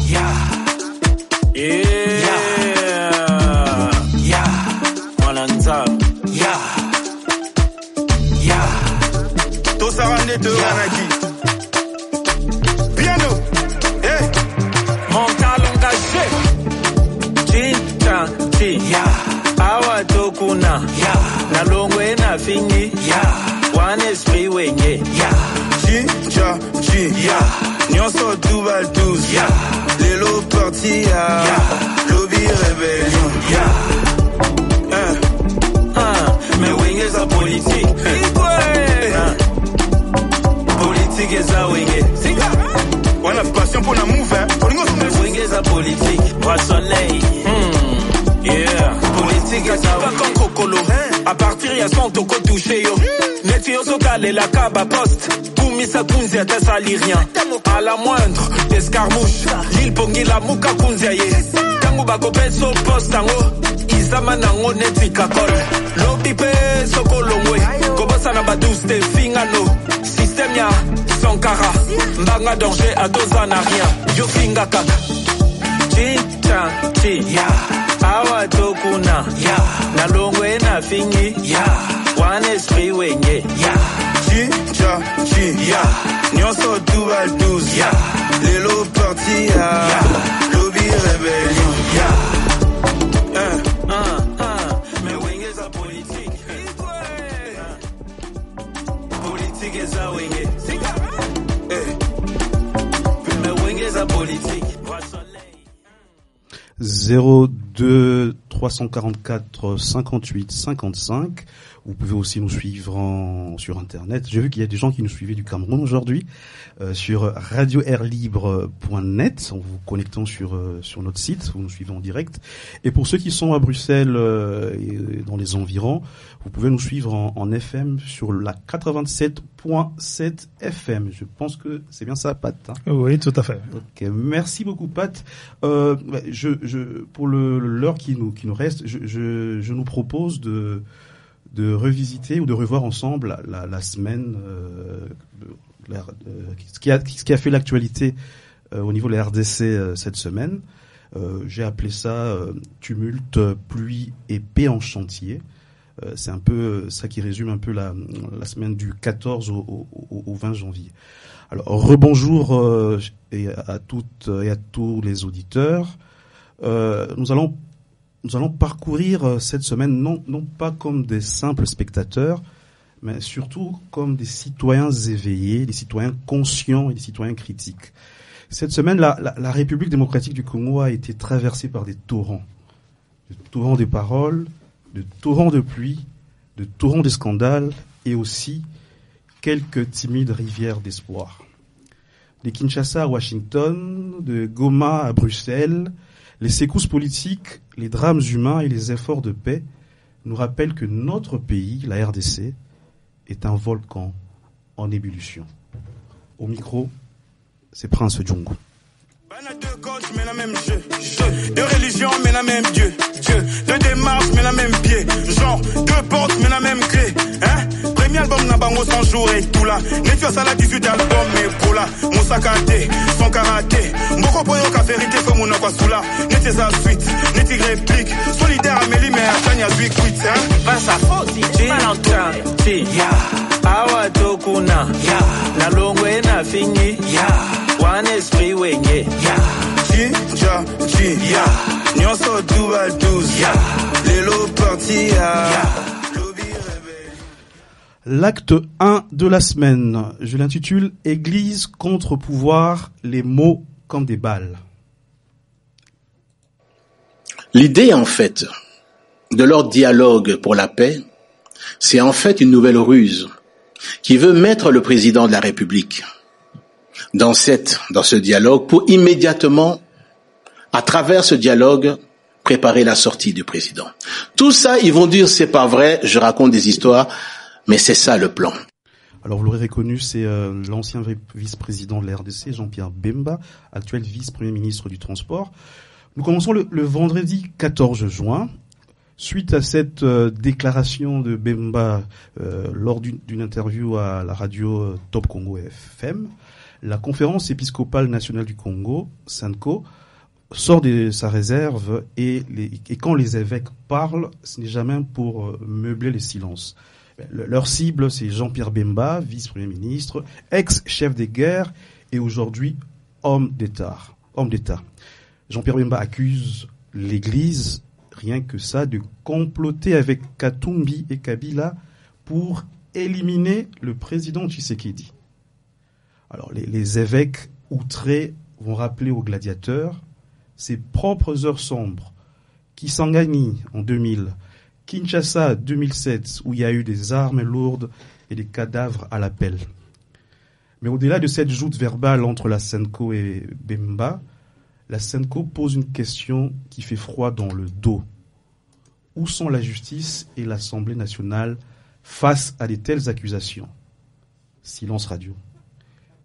Yeah. Mwananza. Yeah. Tout ça rende de Anaki. Piano. Eh. Mental engagé. Chi. Yeah. Awa tokuna. Yeah. Na longwe na fini. Yeah. One esprit wenye. Yeah. Chi. Yeah. Nyonso duval 12. Yeah. Lelo parti. Yeah. Lobby rébellion. Yeah. Mais wenge za politique. Politique eza wenge. On a passion pour la move, hein. Wenge za politique. Roi soleil. Yeah. Politique eza pas comme Kokolo. À partir ya son toko touché yo. Neti yo sokale la kaba poste. Kumisa kunzi ata sali rien. À la moindre escarmouche. Lil pongi la muka kunzi ye. Tango bako peso poste tango. Izama nango neti kakol. Lobi pe sokolongwe. Kobosa na badouste fingano. Système ya Sankara. Mbanga danger adoza na rien. Yo finga kaka. Chi. Yeah. Awa tokuna. Yeah. Na longwe na fingi. Yeah. One esprit wenye. Yeah. Chi. Yeah. Nyonso duval 12. Yeah. Lelo parti. Yeah. Lobby rébellion. Yeah. Mais wenge za politique. Politique eza wenge. Mais wenge za politique. 02 344 58 55. Vous pouvez aussi nous suivre sur Internet. J'ai vu qu'il y a des gens qui nous suivaient du Cameroun aujourd'hui sur radioairlibre.net en vous connectant sur notre site. Vous nous suivez en direct. Et pour ceux qui sont à Bruxelles et dans les environs, vous pouvez nous suivre en FM sur la 87.7 FM. Je pense que c'est bien ça, Pat. Hein? Oui, tout à fait. Ok, merci beaucoup, Pat. Pour l'heure qui nous reste, je nous propose de revisiter ou de revoir ensemble la semaine, ce qui a fait l'actualité au niveau de la RDC cette semaine. J'ai appelé ça tumulte, pluie et paix en chantier. C'est un peu ça qui résume un peu la semaine du 14 au 20 janvier. Alors rebonjour à toutes et à tous les auditeurs. Nous allons parcourir cette semaine non pas comme des simples spectateurs, mais surtout comme des citoyens éveillés, des citoyens conscients et des citoyens critiques. Cette semaine, la République démocratique du Congo a été traversée par des torrents de paroles, de torrents de pluie, de torrents de scandales et aussi quelques timides rivières d'espoir. De Kinshasa à Washington, de Goma à Bruxelles, les secousses politiques, les drames humains et les efforts de paix nous rappellent que notre pays, la RDC, est un volcan en ébullition. Au micro, c'est Prince Djongo. Deux coachs, mais la même jeu. Deux religions, mais la même Dieu. Deux démarches, mais la même pied. Genre, deux portes, mais la même clé. Hein? Premier album n'a pas 100 jours et tout là. Netio ça la 18 albums, mais pour là. Mon sakate, son karaté. Mboko poyo ka vérité, faut mon akwa soula. Netio sa suite, netio réplique. Solidaire Amélie, mais à Tania Zui quitte, hein? Pas sa faute, Chi. Awa tokuna. Na longwe na fini. One esprit wenye. Chi. Nyonso duval 12. Lelo parti. L'acte 1 de la semaine, je l'intitule « Église contre pouvoir, les mots comme des balles ». L'idée, en fait, de leur dialogue pour la paix, c'est en fait une nouvelle ruse qui veut mettre le président de la République dans ce dialogue pour immédiatement, à travers ce dialogue, préparer la sortie du président. Tout ça, ils vont dire c'est pas vrai, je raconte des histoires, mais c'est ça le plan. Alors vous l'aurez reconnu, c'est l'ancien vice-président de la RDC, Jean-Pierre Bemba, actuel vice-premier ministre du Transport. Nous commençons le vendredi 14 juin. Suite à cette déclaration de Bemba lors d'une interview à la radio Top Congo FM, La Conférence épiscopale nationale du Congo, SENCO, sort de sa réserve et quand les évêques parlent, ce n'est jamais pour meubler les silences. Leur cible, c'est Jean-Pierre Bemba, vice-premier ministre, ex-chef des guerres et aujourd'hui homme d'État. Jean-Pierre Bemba accuse l'Église, rien que ça, de comploter avec Katumbi et Kabila pour éliminer le président Tshisekedi. Alors les évêques outrés vont rappeler aux gladiateurs ses propres heures sombres. Kisangani en 2000, Kinshasa 2007, où il y a eu des armes lourdes et des cadavres à la pelle. Mais au-delà de cette joute verbale entre la SENCO et Bemba, la SENCO pose une question qui fait froid dans le dos. Où sont la justice et l'Assemblée nationale face à de telles accusations? Silence radio.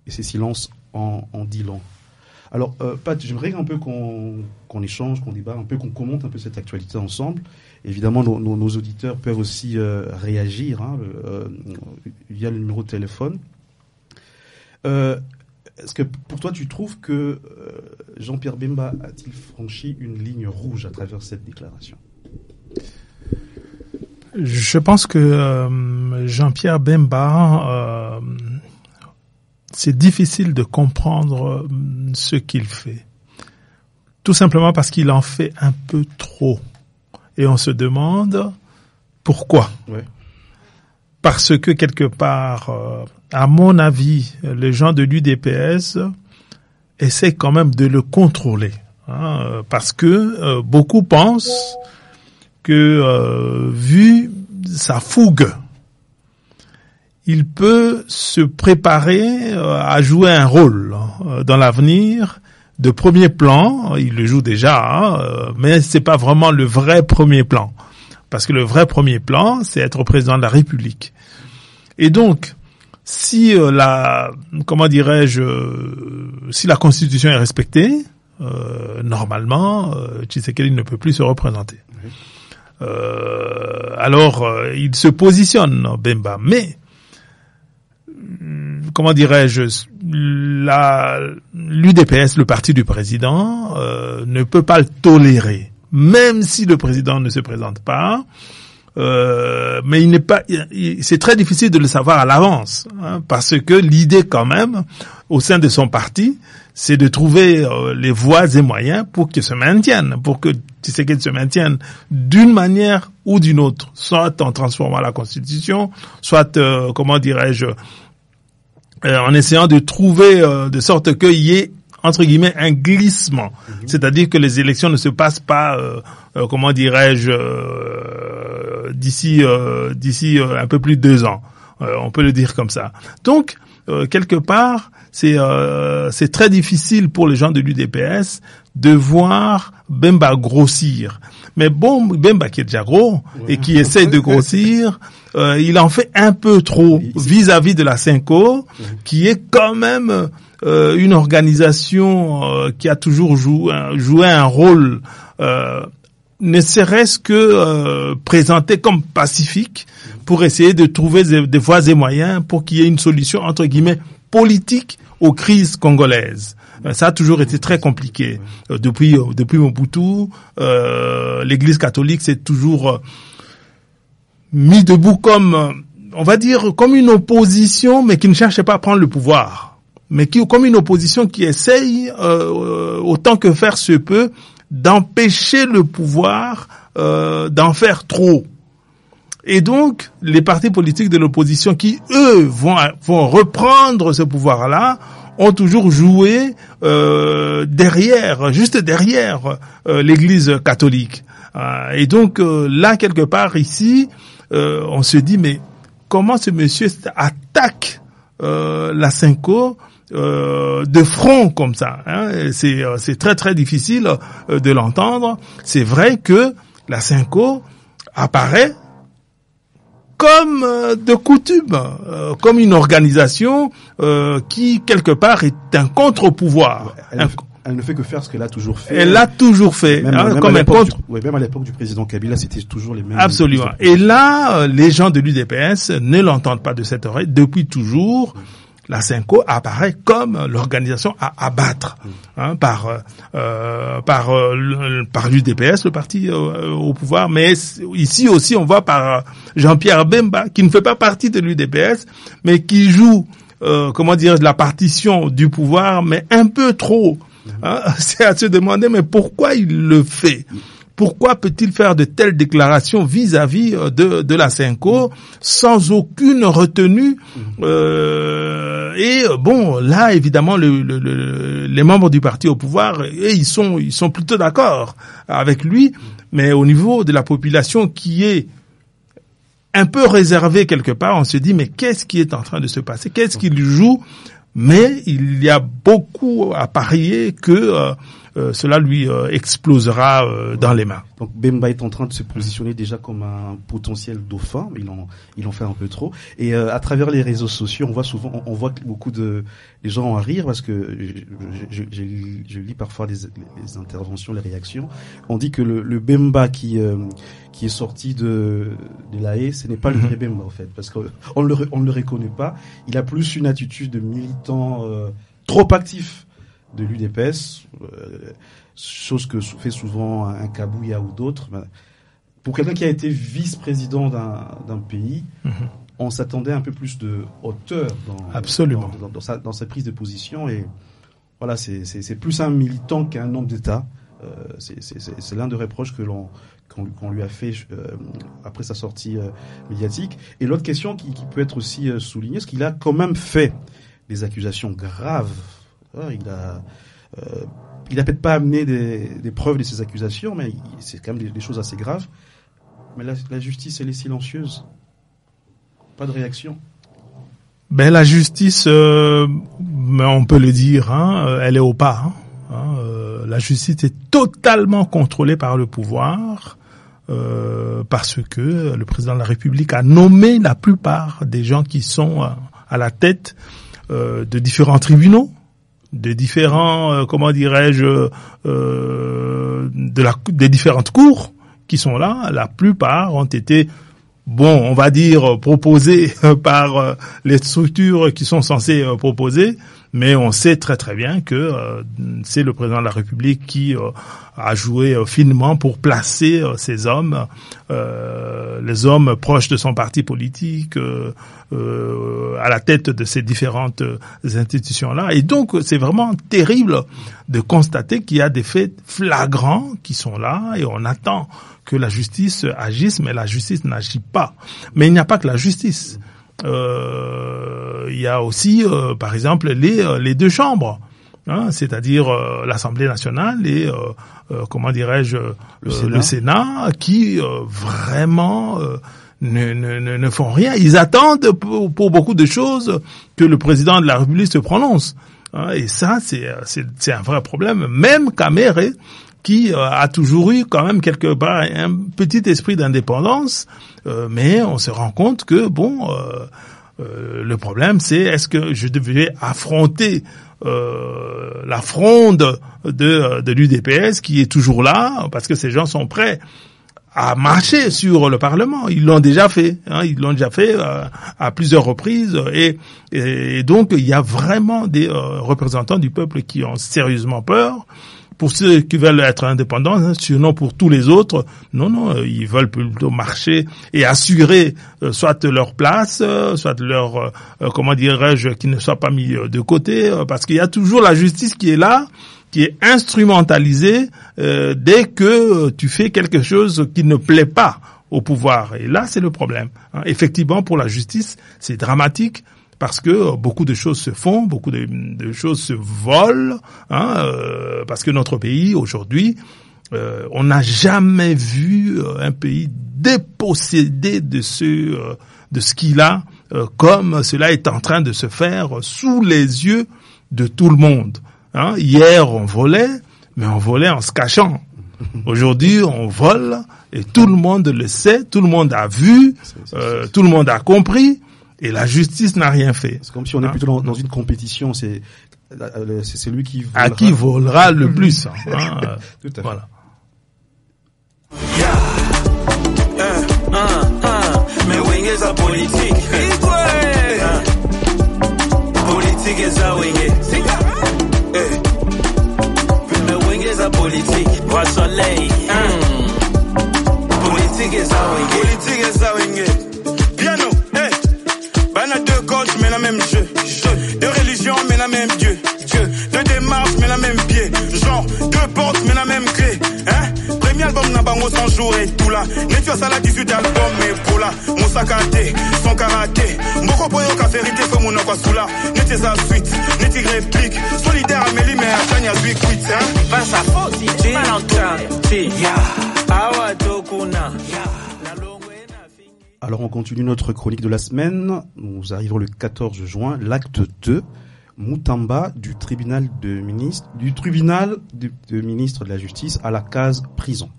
Et ces silences en dit long. Alors, Pat, j'aimerais un peu qu'on échange, qu'on débat, un peu qu'on commente un peu cette actualité ensemble. Évidemment, nos auditeurs peuvent aussi réagir via le numéro de téléphone. Est-ce que pour toi, tu trouves que Jean-Pierre Bemba a-t-il franchi une ligne rouge à travers cette déclaration? Je pense que Jean-Pierre Bemba, c'est difficile de comprendre ce qu'il fait. Tout simplement parce qu'il en fait un peu trop. Et on se demande pourquoi. Ouais. Parce que quelque part, à mon avis, les gens de l'UDPS essaient quand même de le contrôler. Parce que beaucoup pensent que, vu sa fougue, il peut se préparer à jouer un rôle dans l'avenir de premier plan. Il le joue déjà, mais c'est pas vraiment le vrai premier plan. Parce que le vrai premier plan, c'est être président de la République. Et donc, si la Constitution est respectée, normalement, Tshisekedi ne peut plus se représenter. Alors, il se positionne, Bemba, mais l'UDPS, le parti du président, ne peut pas le tolérer, même si le président ne se présente pas. Mais c'est très difficile de le savoir à l'avance, parce que l'idée quand même, au sein de son parti, c'est de trouver les voies et moyens pour qu'il se maintienne, pour que Tshisekedi se maintienne d'une manière ou d'une autre, soit en transformant la Constitution, soit, en essayant de trouver de sorte qu'il y ait, entre guillemets, un glissement. C'est-à-dire que les élections ne se passent pas, d'ici un peu plus de 2 ans. On peut le dire comme ça. Donc, quelque part, c'est très difficile pour les gens de l'UDPS de voir Bemba grossir. Mais bon, Bemba qui est déjà gros et qui essaye de grossir, il en fait un peu trop vis-à-vis de la SENCO, qui est quand même une organisation qui a toujours joué un rôle, ne serait-ce que présenté comme pacifique, pour essayer de trouver des voies et moyens pour qu'il y ait une solution, entre guillemets, politique aux crises congolaises. Ça a toujours été très compliqué. Depuis Mobutu, l'Église catholique s'est toujours mis debout comme, on va dire, comme une opposition, mais qui ne cherchait pas à prendre le pouvoir. Mais comme une opposition qui essaye, autant que faire se peut, d'empêcher le pouvoir d'en faire trop. Et donc, les partis politiques de l'opposition qui, eux, vont reprendre ce pouvoir-là, ont toujours joué juste derrière l'Église catholique. Et donc, là, quelque part, ici, on se dit, mais comment ce monsieur attaque la SENCO de front comme ça, c'est très très difficile de l'entendre. C'est vrai que la SENCO apparaît comme de coutume, comme une organisation qui quelque part est un contre-pouvoir. Elle ne fait que faire ce qu'elle a toujours fait. Elle l'a toujours fait. Même à l'époque du président Kabila, c'était toujours les mêmes. Absolument. Et là, les gens de l'UDPS ne l'entendent pas de cette oreille depuis toujours. la Synco apparaît comme l'organisation à abattre par l'UDPS, le parti au pouvoir, mais ici aussi on voit par Jean-Pierre Bemba qui ne fait pas partie de l'UDPS mais qui joue la partition du pouvoir, mais un peu trop. C'est à se demander mais pourquoi il le fait? Pourquoi peut-il faire de telles déclarations vis-à-vis de la Synco sans aucune retenue? Là, évidemment, les membres du parti au pouvoir, ils sont plutôt d'accord avec lui, mais au niveau de la population qui est un peu réservée quelque part, on se dit mais qu'est-ce qui est en train de se passer? Qu'est-ce qu'il joue? Mais il y a beaucoup à parier que cela lui explosera dans les mains. Donc Bemba est en train de se positionner déjà comme un potentiel dauphin, il en fait un peu trop. Et à travers les réseaux sociaux, on voit beaucoup des gens en rire parce que je lis parfois les interventions, les réactions. On dit que le Bemba qui est sorti de la haie, ce n'est pas le vrai Bemba en fait, parce qu'on ne le reconnaît pas. Il a plus une attitude de militant trop actif de l'UDPS, chose que fait souvent un Kabouya ou d'autres. Pour quelqu'un qui a été vice-président d'un pays, on s'attendait un peu plus de hauteur dans sa prise de position. Et voilà, c'est plus un militant qu'un homme d'État. C'est l'un des reproches qu'on lui a fait après sa sortie médiatique. Et l'autre question qui peut être aussi soulignée, c'est qu'il a quand même fait des accusations graves. Il a peut-être pas amené des preuves de ces accusations, mais c'est quand même des choses assez graves. Mais la justice, elle est silencieuse. Pas de réaction. La justice, on peut le dire, elle est au pas. La justice est totalement contrôlée par le pouvoir parce que le président de la République a nommé la plupart des gens qui sont à la tête de différents tribunaux, de différents, des différentes cours qui sont là. La plupart ont été, on va dire, proposés par les structures qui sont censées proposer, mais on sait très très bien que c'est le président de la République qui a joué finement pour placer ces hommes, les hommes proches de son parti politique, à la tête de ces différentes institutions-là. Et donc, c'est vraiment terrible de constater qu'il y a des faits flagrants qui sont là et on attend que la justice agisse, mais la justice n'agit pas. Mais il n'y a pas que la justice. Il y a aussi, par exemple, les deux chambres, c'est-à-dire l'Assemblée nationale et le Sénat, qui vraiment ne font rien. Ils attendent pour beaucoup de choses que le président de la République se prononce. Et ça, c'est un vrai problème. Même Kamere, qui a toujours eu quand même quelque part un petit esprit d'indépendance, mais on se rend compte que le problème c'est est-ce que je devais affronter la fronde de l'UDPS qui est toujours là, parce que ces gens sont prêts à marcher sur le Parlement. Ils l'ont déjà fait, à plusieurs reprises, et donc il y a vraiment des représentants du peuple qui ont sérieusement peur. Pour ceux qui veulent être indépendants, sinon pour tous les autres, non, ils veulent plutôt marcher et assurer soit leur place, soit leur, qu'ils ne soient pas mis de côté, parce qu'il y a toujours la justice qui est là, qui est instrumentalisée dès que tu fais quelque chose qui ne plaît pas au pouvoir. Et là, c'est le problème. Effectivement, pour la justice, c'est dramatique. Parce que beaucoup de choses se font, beaucoup de choses se volent, parce que notre pays aujourd'hui, on n'a jamais vu un pays dépossédé de ce qu'il a, comme cela est en train de se faire sous les yeux de tout le monde. Hier on volait, mais on volait en se cachant. Aujourd'hui on vole et tout le monde le sait, tout le monde a vu, tout le monde a compris. Et la justice n'a rien fait. C'est comme si on est plutôt dans une compétition. C'est celui qui volera. À qui volera le plus. Tout à fait. Voilà. Mais wing is a politique. Politique est ça, wenge. Puis wenge est ça politique. Voix soleil. Politique est ça, wenge. Politique est ça, wenge. Piano, Bana deux coachs, mais la même jeu. Deux religions, mais la même Dieu. Deux démarches, mais la même pied. Genre, deux portes, mais la même clé. Premier album n'a pas 100 jours et tout là. Nettoie ça la 18 albums, mais pour là. Mon sakate, son karaté. Mboko poyo ka vérité, faut mon akwa sous là. Nettoie sa suite, nettoie réplique. Solidaire Amélie, mais à Tania Zui quitte, Pas sa faute, si tu Alors on continue notre chronique de la semaine. Nous arrivons le 14 juin, l'acte 2. Moutamba du tribunal de ministre de la justice à la case prison.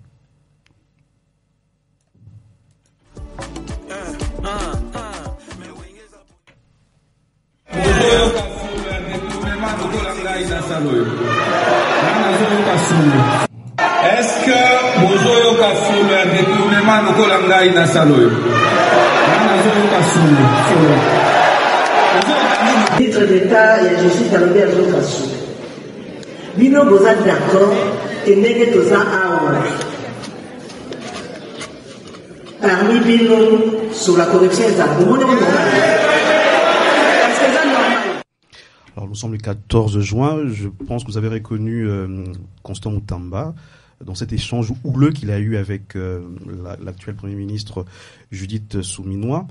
Est-ce que Bozoyo Kassoum a détournement de Kolangaï Nassaloyo? Titre d'État et je suis dans le bien de Kassou. Bino Boza d'accord et n'est Toza Aoua. Parmi Bino sur la corruption et la Alors nous sommes le 14 juin, je pense que vous avez reconnu Constant Moutamba dans cet échange houleux qu'il a eu avec l'actuel Premier ministre Judith Souminois.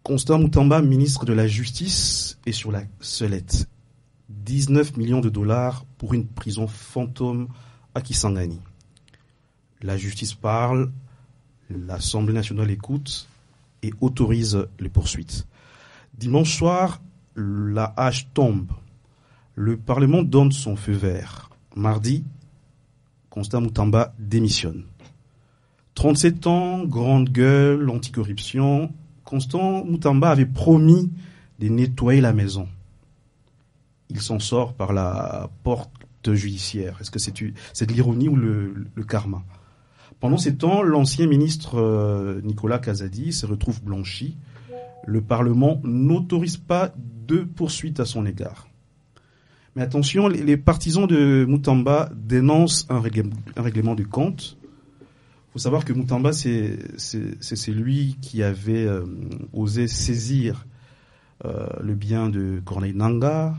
Constant Moutamba, ministre de la Justice, est sur la sellette. 19 millions de dollars pour une prison fantôme à Kisangani. La justice parle, l'Assemblée nationale écoute et autorise les poursuites. Dimanche soir, la hache tombe. Le Parlement donne son feu vert. Mardi, Constant Moutamba démissionne. 37 ans, grande gueule, anticorruption. Constant Moutamba avait promis de nettoyer la maison. Il s'en sort par la porte judiciaire. Est-ce que c'est de l'ironie ou le karma? Pendant ces temps, l'ancien ministre Nicolas Kazadi se retrouve blanchi. Le Parlement n'autorise pas de poursuite à son égard. Mais attention, les partisans de Moutamba dénoncent un règlement de compte. Il faut savoir que Moutamba, c'est lui qui avait osé saisir le bien de Corneille Nangaa.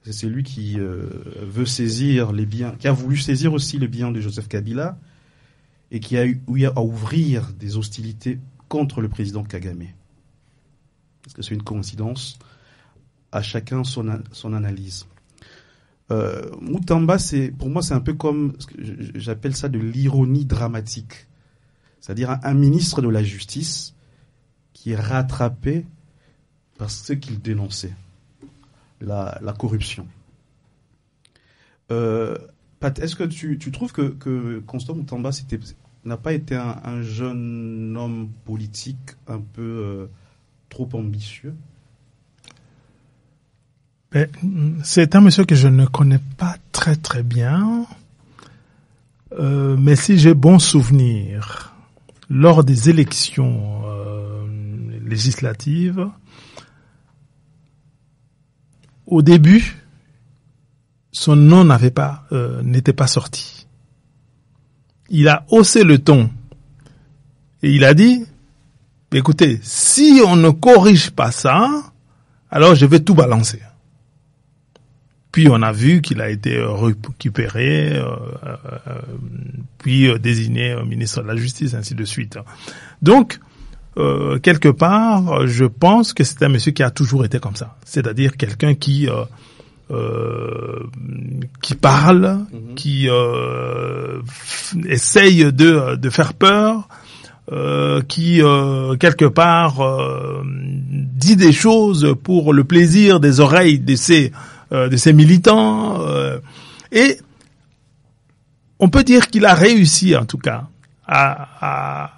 C'est lui qui veut saisir les biens, qui a voulu saisir aussi les biens de Joseph Kabila et qui a eu à ouvrir des hostilités contre le président Kagame. Est-ce que c'est une coïncidence? À chacun son analyse. Moutamba, pour moi, c'est un peu comme, j'appelle ça de l'ironie dramatique. C'est-à-dire un ministre de la Justice qui est rattrapé par ce qu'il dénonçait, la corruption. Pat, est-ce que tu trouves que Constant Moutamba n'a pas été un jeune homme politique un peu trop ambitieux? C'est un monsieur que je ne connais pas très très bien, mais si j'ai bon souvenir, lors des élections législatives, au début, son nom n'était pas sorti. Il a haussé le ton et il a dit, écoutez, si on ne corrige pas ça, alors je vais tout balancer. Puis on a vu qu'il a été récupéré, puis désigné ministre de la Justice, ainsi de suite. Donc, quelque part, je pense que c'est un monsieur qui a toujours été comme ça. C'est-à-dire quelqu'un qui parle, qui essaye de faire peur, qui quelque part dit des choses pour le plaisir des oreilles de ses militants, et on peut dire qu'il a réussi en tout cas à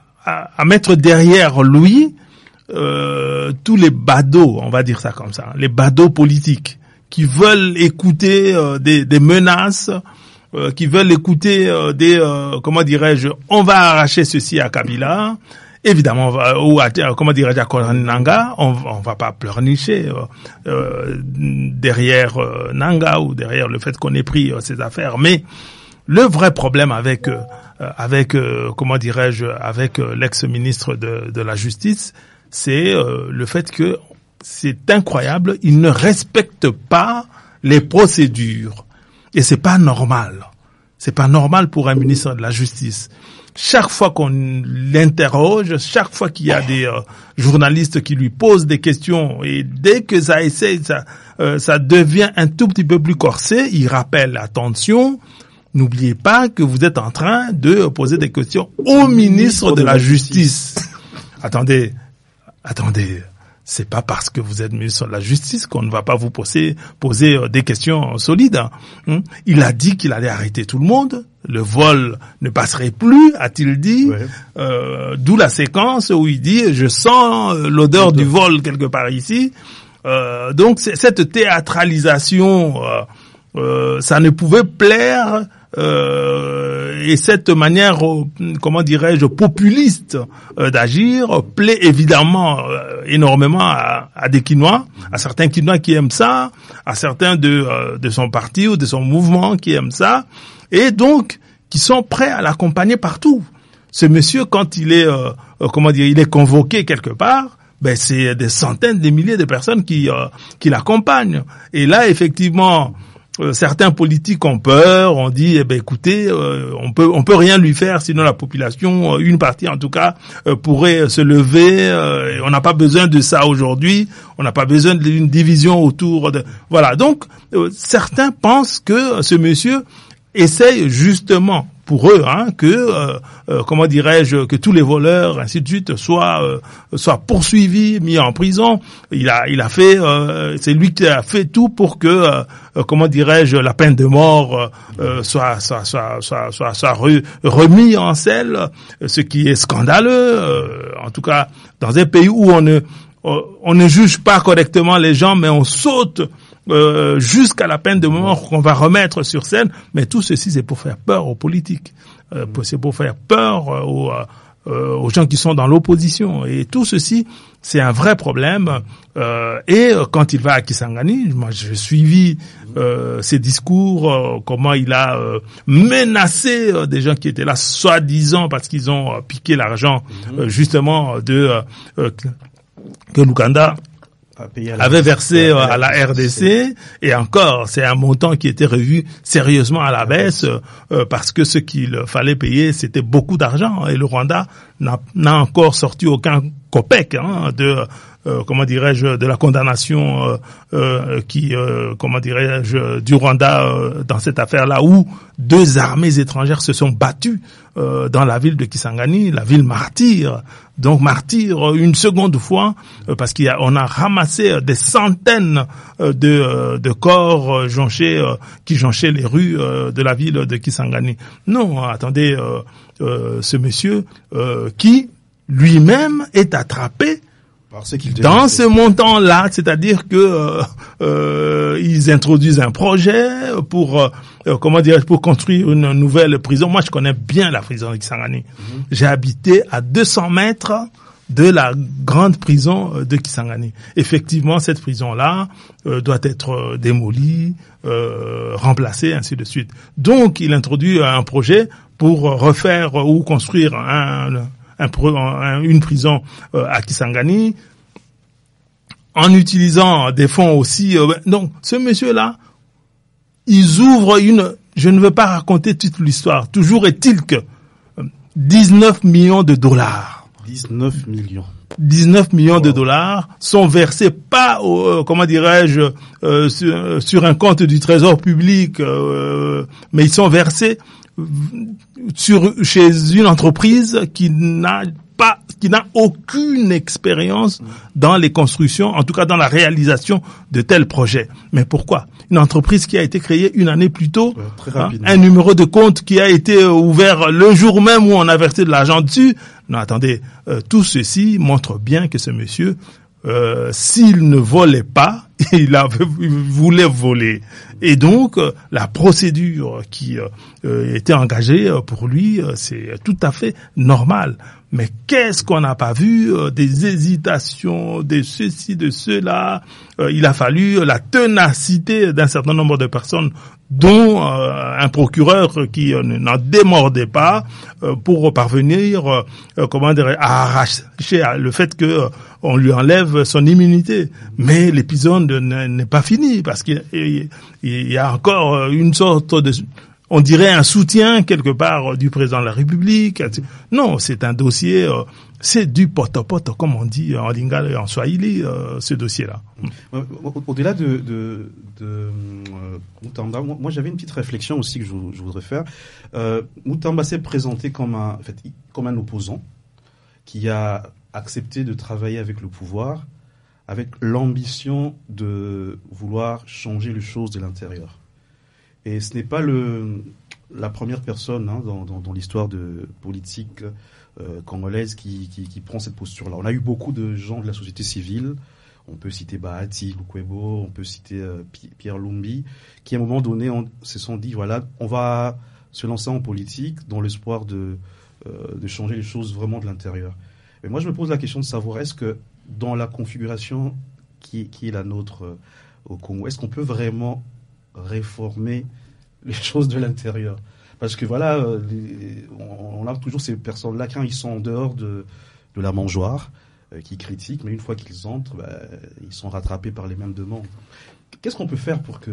mettre derrière lui tous les badauds, on va dire ça comme ça, les badauds politiques qui veulent écouter des menaces, qui veulent écouter comment dirais-je, on va arracher ceci à Kabila, évidemment, comment dirais-je, à Nanga, on va pas pleurnicher derrière Nanga ou derrière le fait qu'on ait pris ses affaires. Mais le vrai problème avec comment dirais-je, avec l'ex-ministre de la Justice, c'est le fait que c'est incroyable, il ne respecte pas les procédures. Et c'est pas normal. C'est pas normal pour un ministre de la Justice. Chaque fois qu'on l'interroge, chaque fois qu'il y a des journalistes qui lui posent des questions, et dès que ça devient un tout petit peu plus corsé, il rappelle, attention, n'oubliez pas que vous êtes en train de poser des questions au ministre de la Justice. Attendez. C'est pas parce que vous êtes ministre de la Justice qu'on ne va pas vous poser des questions solides. Il a dit qu'il allait arrêter tout le monde. Le vol ne passerait plus, a-t-il dit. Ouais. D'où la séquence où il dit « Je sens l'odeur du vol quelque part ici ». Donc cette théâtralisation, ça ne pouvait plaire. Et cette manière, comment dirais-je, populiste d'agir plaît évidemment énormément à des Quinois, à certains Quinois qui aiment ça, à certains de son parti ou de son mouvement qui aiment ça, et donc qui sont prêts à l'accompagner partout. Ce monsieur, quand il est, il est convoqué quelque part, ben c'est des centaines, des milliers de personnes qui l'accompagnent. Et là, effectivement, certains politiques ont peur, on dit écoutez, on peut rien lui faire, sinon la population, une partie en tout cas, pourrait se lever. On n'a pas besoin de ça aujourd'hui, on n'a pas besoin d'une division autour de voilà. Donc certains pensent que ce monsieur essaye justement pour eux que comment dirais-je, que tous les voleurs ainsi de suite soient poursuivis, mis en prison. Il a fait c'est lui qui a fait tout pour que comment dirais-je, la peine de mort soit remis en selle, ce qui est scandaleux. En tout cas, dans un pays où on ne juge pas correctement les gens, mais on saute jusqu'à la peine de mort qu'on va remettre sur scène. Mais tout ceci, c'est pour faire peur aux politiques. C'est pour faire peur aux gens qui sont dans l'opposition. Et tout ceci, c'est un vrai problème. Et quand il va à Kisangani, moi j'ai suivi ses discours, comment il a menacé des gens qui étaient là, soi-disant parce qu'ils ont piqué l'argent justement que Lukanda avait versé à la RDC, et encore, c'est un montant qui était revu sérieusement à la baisse, parce que ce qu'il fallait payer, c'était beaucoup d'argent, et le Rwanda n'a encore sorti aucun copec comment dirais-je, de la condamnation comment dirais-je, du Rwanda dans cette affaire-là, où 2 armées étrangères se sont battues dans la ville de Kisangani, la ville martyre. Donc martyr une seconde fois, parce qu'on a ramassé des centaines de corps qui jonchaient les rues de la ville de Kisangani. Non, attendez, ce monsieur qui lui-même est attrapé dans ce montant-là, c'est-à-dire que ils introduisent un projet pour pour construire une nouvelle prison. Moi, je connais bien la prison de Kisangani. J'ai habité à 200 mètres de la grande prison de Kisangani. Effectivement, cette prison-là doit être démolie, remplacée, ainsi de suite. Donc, il introduit un projet pour refaire ou construire une prison à Kisangani, en utilisant des fonds aussi. Donc, ce monsieur-là, ils ouvrent je ne veux pas raconter toute l'histoire. Toujours est-il que 19 millions de dollars. 19 millions. 19 millions de dollars sont versés pas comment dirais-je, sur un compte du Trésor public, mais ils sont versés chez une entreprise qui n'a aucune expérience dans les constructions, en tout cas dans la réalisation de tels projets. Mais pourquoi? Une entreprise qui a été créée une année plus tôt, un numéro de compte qui a été ouvert le jour même où on a versé de l'argent dessus. Non, attendez, tout ceci montre bien que ce monsieur, s'il ne volait pas, il voulait voler. Et donc, la procédure qui était engagée pour lui, c'est tout à fait normal. Mais qu'est-ce qu'on n'a pas vu? Des hésitations, de ceci, de cela. Il a fallu la ténacité d'un certain nombre de personnes, dont un procureur qui n'en démordait pas pour parvenir, à arracher le fait que on lui enlève son immunité. Mais l'épisode n'est pas fini, parce qu'il y a encore une sorte de, on dirait, un soutien quelque part du président de la République. Non, c'est un dossier, c'est du poto-poto, comme on dit en lingala et en swahili, ce dossier-là. Au-delà de Mutamba, moi j'avais une petite réflexion aussi que je voudrais faire. Mutamba s'est présenté comme un opposant qui a accepté de travailler avec le pouvoir, avec l'ambition de vouloir changer les choses de l'intérieur. Et ce n'est pas la première personne dans l'histoire de politique congolaise qui prend cette posture-là. On a eu beaucoup de gens de la société civile. On peut citer Bahati Lukwebo, on peut citer Pierre Lumbi, qui à un moment donné se sont dit, voilà, on va se lancer en politique dans l'espoir de changer les choses vraiment de l'intérieur. Mais moi, je me pose la question de savoir, est-ce que dans la configuration qui est la nôtre au Congo, est-ce qu'on peut vraiment réformer les choses de l'intérieur? Parce que voilà, on a toujours ces personnes-là, quand ils sont en dehors de la mangeoire, qui critiquent, mais une fois qu'ils entrent, ils sont rattrapés par les mêmes demandes. Qu'est-ce qu'on peut faire pour que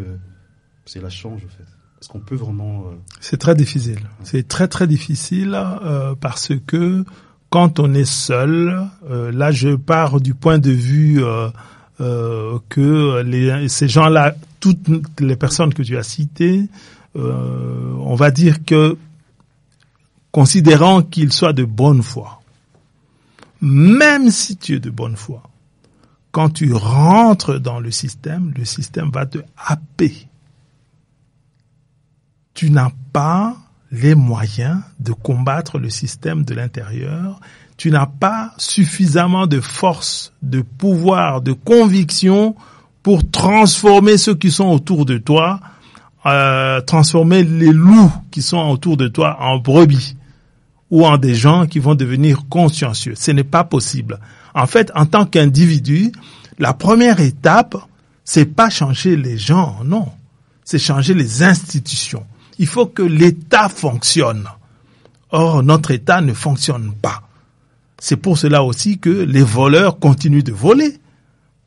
cela change, en fait? Est-ce qu'on peut vraiment... C'est très difficile. C'est très, très difficile parce que quand on est seul, là je pars du point de vue que ces gens-là, toutes les personnes que tu as citées, on va dire que, considérant qu'ils soient de bonne foi, même si tu es de bonne foi, quand tu rentres dans le système va te happer. Tu n'as pas les moyens de combattre le système de l'intérieur. Tu n'as pas suffisamment de force, de pouvoir, de conviction pour transformer ceux qui sont autour de toi, transformer les loups qui sont autour de toi en brebis ou en des gens qui vont devenir consciencieux. Ce n'est pas possible. En fait, en tant qu'individu, la première étape, c'est pas changer les gens, non. C'est changer les institutions. Il faut que l'État fonctionne. Or, notre État ne fonctionne pas. C'est pour cela aussi que les voleurs continuent de voler.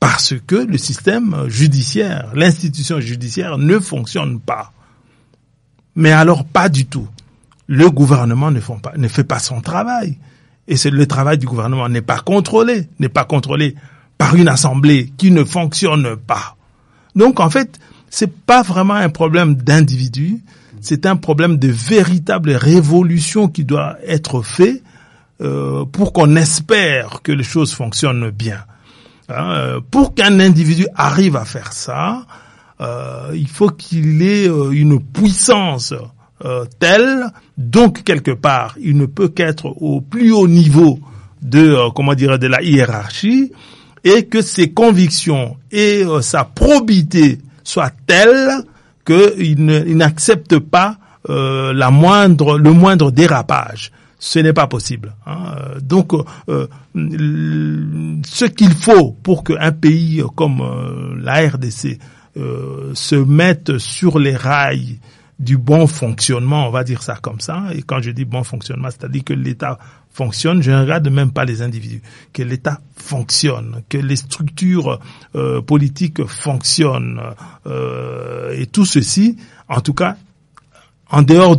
Parce que le système judiciaire, l'institution judiciaire ne fonctionne pas. Mais alors, pas du tout. Le gouvernement ne fait pas son travail. Et le travail du gouvernement n'est pas contrôlé par une assemblée qui ne fonctionne pas. Donc, en fait, c'est pas vraiment un problème d'individu. C'est un problème de véritable révolution qui doit être fait pour qu'on espère que les choses fonctionnent bien. Pour qu'un individu arrive à faire ça, il faut qu'il ait une puissance telle, donc quelque part, il ne peut qu'être au plus haut niveau de la hiérarchie, et que ses convictions et sa probité soient telles qu'il n'accepte pas le moindre dérapage. Ce n'est pas possible. Donc, ce qu'il faut pour qu'un pays comme la RDC se mette sur les rails du bon fonctionnement, on va dire ça comme ça, et quand je dis bon fonctionnement, c'est-à-dire que l'État fonctionne, je ne regarde même pas les individus, que l'État fonctionne, que les structures politiques fonctionnent, et tout ceci, en tout cas, en dehors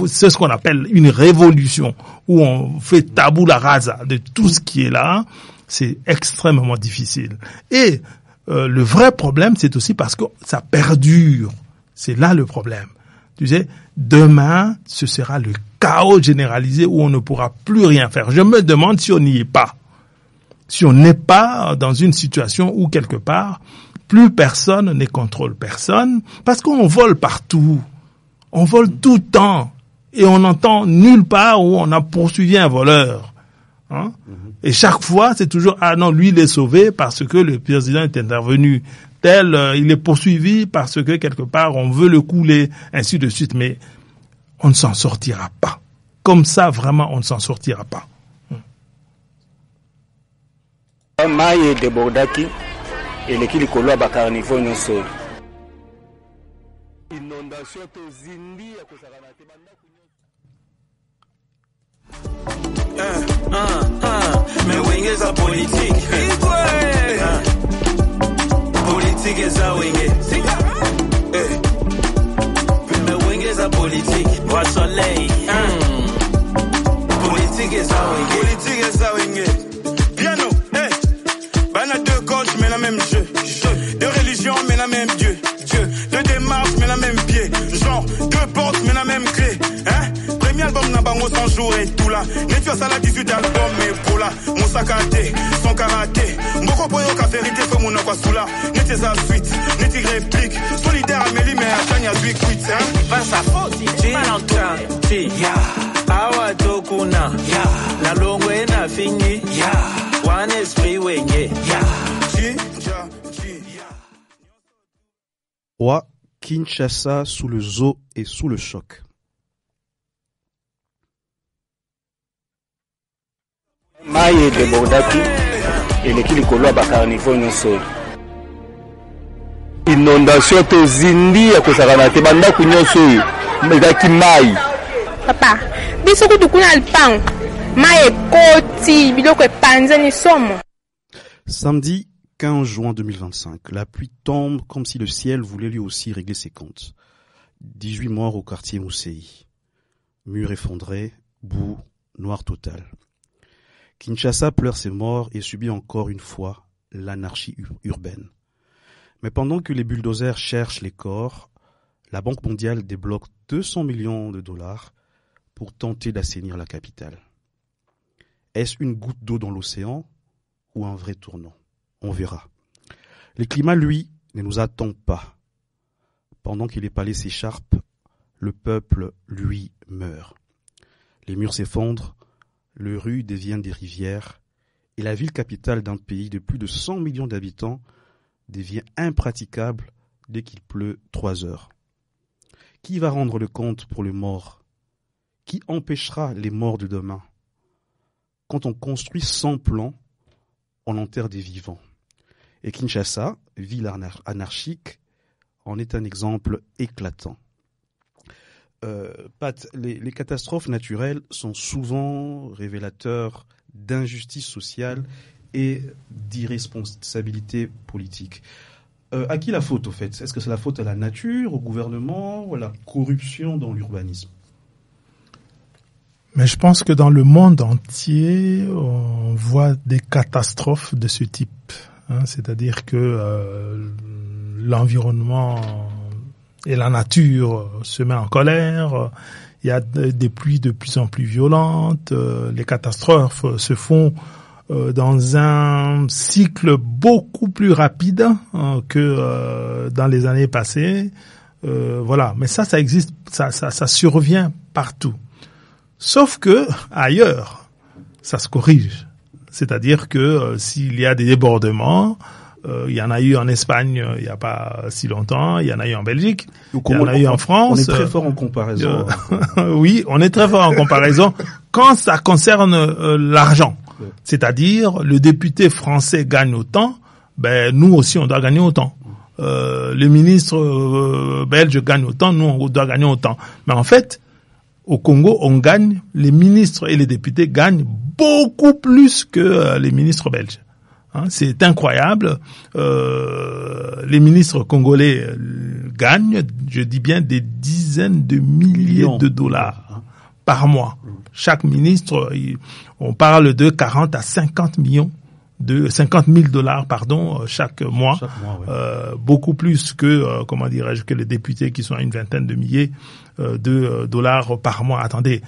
c'est ce qu'on appelle une révolution, où on fait tabula rasa de tout ce qui est là, c'est extrêmement difficile. Et le vrai problème, c'est aussi parce que ça perdure. C'est là le problème. Tu sais, demain, ce sera le chaos généralisé où on ne pourra plus rien faire. Je me demande si on n'y est pas. Si on n'est pas dans une situation où, quelque part, plus personne ne contrôle personne, parce qu'on vole partout. On vole tout le temps. Et on n'entend nulle part où on a poursuivi un voleur. Et chaque fois, c'est toujours, ah non, lui, il est sauvé parce que le président est intervenu il est poursuivi parce que quelque part on veut le couler, ainsi de suite. Mais on ne s'en sortira pas. Comme ça, vraiment, on ne s'en sortira pas. Maye de Bordaki et l'équipe Kolo Bakar niveau nyonso. Inondation to zindi ya kusakana tebanda kunyo. Mais wenge za politique. Politique za wenge. Mais wenge za politique. Roi soleil. Politique za wenge. Politique za wenge. Piano. Bana deux coachs mais la même jeu. Deux religions mais la même Dieu. Deux démarches mais la même pied. Genre deux portes mais la même clé. Hein? Premier album n'a bango 100 jours et tout là. Netflix à la 18 albums mais pour là. Mon sakate, son karaté. Mboko poyo ka vérité comme on a quoi sous là. Neti za suite, neti réplique. Solidaire Amélie mais à Chania 8 quit. Hein? Pas sa faute, c'est mal entouré. Awa tokuna. La longue na fini. One esprit wenge. Roi, Kinshasa sous le zoo et sous le choc. Maye de Bordaki et l'équipe Kolo Bakar niveau nyonso. Inondation to zindi ya kusakana tebanda kunyonso. Medaki mai. Papa, biso kutukuna alpang. Maye koti biloko epanza ni somo. Samedi 15 juin 2025, la pluie tombe comme si le ciel voulait lui aussi régler ses comptes. 18 morts au quartier Mousséi. Murs effondrés, boue, noir total. Kinshasa pleure ses morts et subit encore une fois l'anarchie urbaine. Mais pendant que les bulldozers cherchent les corps, la Banque mondiale débloque 200 millions de dollars pour tenter d'assainir la capitale. Est-ce une goutte d'eau dans l'océan ou un vrai tournant? On verra. Le climat, lui, ne nous attend pas. Pendant que les palais s'écharpent, le peuple, lui, meurt. Les murs s'effondrent, les rues deviennent des rivières, et la ville capitale d'un pays de plus de 100 millions d'habitants devient impraticable dès qu'il pleut 3 heures. Qui va rendre le compte pour les morts? Qui empêchera les morts de demain? Quand on construit sans plan, on enterre des vivants. Et Kinshasa, ville anarchique, en est un exemple éclatant. Pat, les catastrophes naturelles sont souvent révélateurs d'injustice sociale et d'irresponsabilité politique. À qui la faute, au fait? Est-ce que c'est la faute à la nature, au gouvernement, ou à la corruption dans l'urbanisme? Mais je pense que dans le monde entier, on voit des catastrophes de ce type. C'est-à-dire que l'environnement et la nature se met en colère. Il y a des pluies de plus en plus violentes. Les catastrophes se font dans un cycle beaucoup plus rapide que dans les années passées. Voilà. Mais ça existe, ça survient partout. Sauf que ailleurs, ça se corrige. C'est-à-dire que s'il y a des débordements, il y en a eu en Espagne il y a pas si longtemps, il y en a eu en Belgique, il y en a eu en France. On est très fort en comparaison. Oui, on est très fort en comparaison quand ça concerne l'argent. C'est-à-dire le député français gagne autant, ben nous aussi on doit gagner autant. Le ministre belge gagne autant, nous on doit gagner autant. Mais en fait, au Congo, on gagne, les ministres et les députés gagnent beaucoup plus que les ministres belges. C'est incroyable. Les ministres congolais gagnent, je dis bien, des dizaines de milliers de dollars par mois. Chaque ministre, on parle de 40 à 50 millions de 50 000 dollars, chaque mois. Beaucoup plus que, que les députés qui sont à une vingtaine de milliers de dollars par mois. Attendez,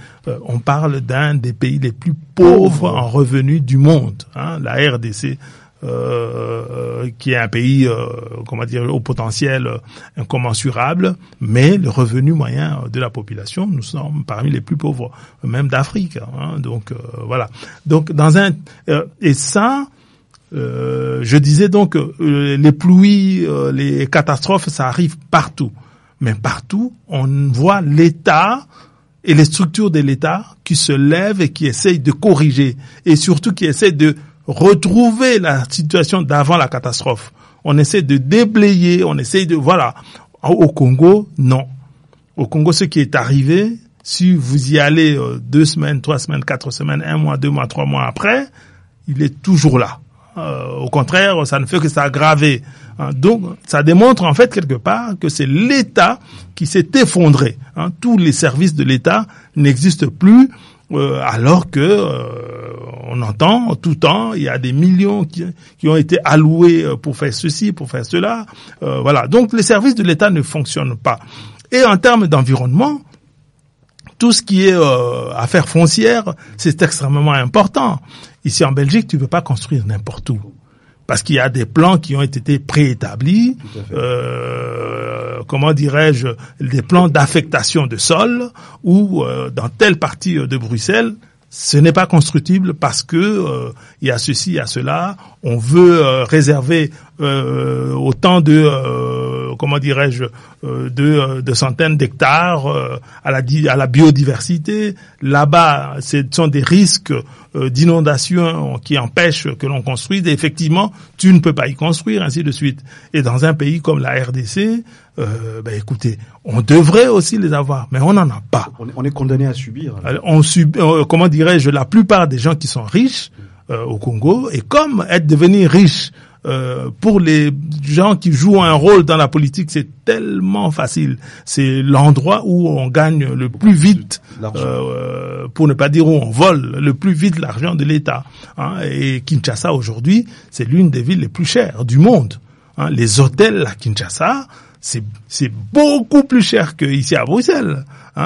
on parle d'un des pays les plus pauvres en revenus du monde, la RDC, qui est un pays, au potentiel incommensurable, mais le revenu moyen de la population, nous sommes parmi les plus pauvres, même d'Afrique. Donc voilà. Donc et ça, Je disais donc, les pluies, les catastrophes, ça arrive partout. Mais partout, on voit l'État et les structures de l'État qui se lèvent et qui essayent de corriger. Et surtout qui essayent de retrouver la situation d'avant la catastrophe. On essaie de déblayer, on essaie de... Voilà. Au Congo, non. Au Congo, ce qui est arrivé, si vous y allez 2 semaines, 3 semaines, 4 semaines, 1 mois, 2 mois, 3 mois après, il est toujours là. Au contraire, ça ne fait que s'aggraver. Donc, ça démontre en fait quelque part que c'est l'État qui s'est effondré. Tous les services de l'État n'existent plus, alors que on entend tout le temps, il y a des millions qui ont été alloués pour faire ceci, pour faire cela. Voilà. Donc, les services de l'État ne fonctionnent pas. Et en termes d'environnement, tout ce qui est affaires foncières, c'est extrêmement important. Ici en Belgique, tu ne peux pas construire n'importe où. Parce qu'il y a des plans qui ont été préétablis, comment dirais-je, des plans d'affectation de sol, où dans telle partie de Bruxelles, ce n'est pas constructible parce que il y a ceci, il y a cela. On veut réserver autant de comment dirais-je de centaines d'hectares à la biodiversité. Là-bas, ce sont des risques d'inondation qui empêchent que l'on construise. Et effectivement, tu ne peux pas y construire, ainsi de suite. Et dans un pays comme la RDC, écoutez, on devrait aussi les avoir, mais on n'en a pas. On est condamné à subir. Comment dirais-je, la plupart des gens qui sont riches au Congo, et comme être devenu riche pour les gens qui jouent un rôle dans la politique, c'est tellement facile. C'est l'endroit où on gagne le plus vite, pour ne pas dire où on vole le plus vite l'argent de l'État. Et Kinshasa aujourd'hui, c'est l'une des villes les plus chères du monde. Les hôtels à Kinshasa, c'est beaucoup plus cher qu'ici à Bruxelles.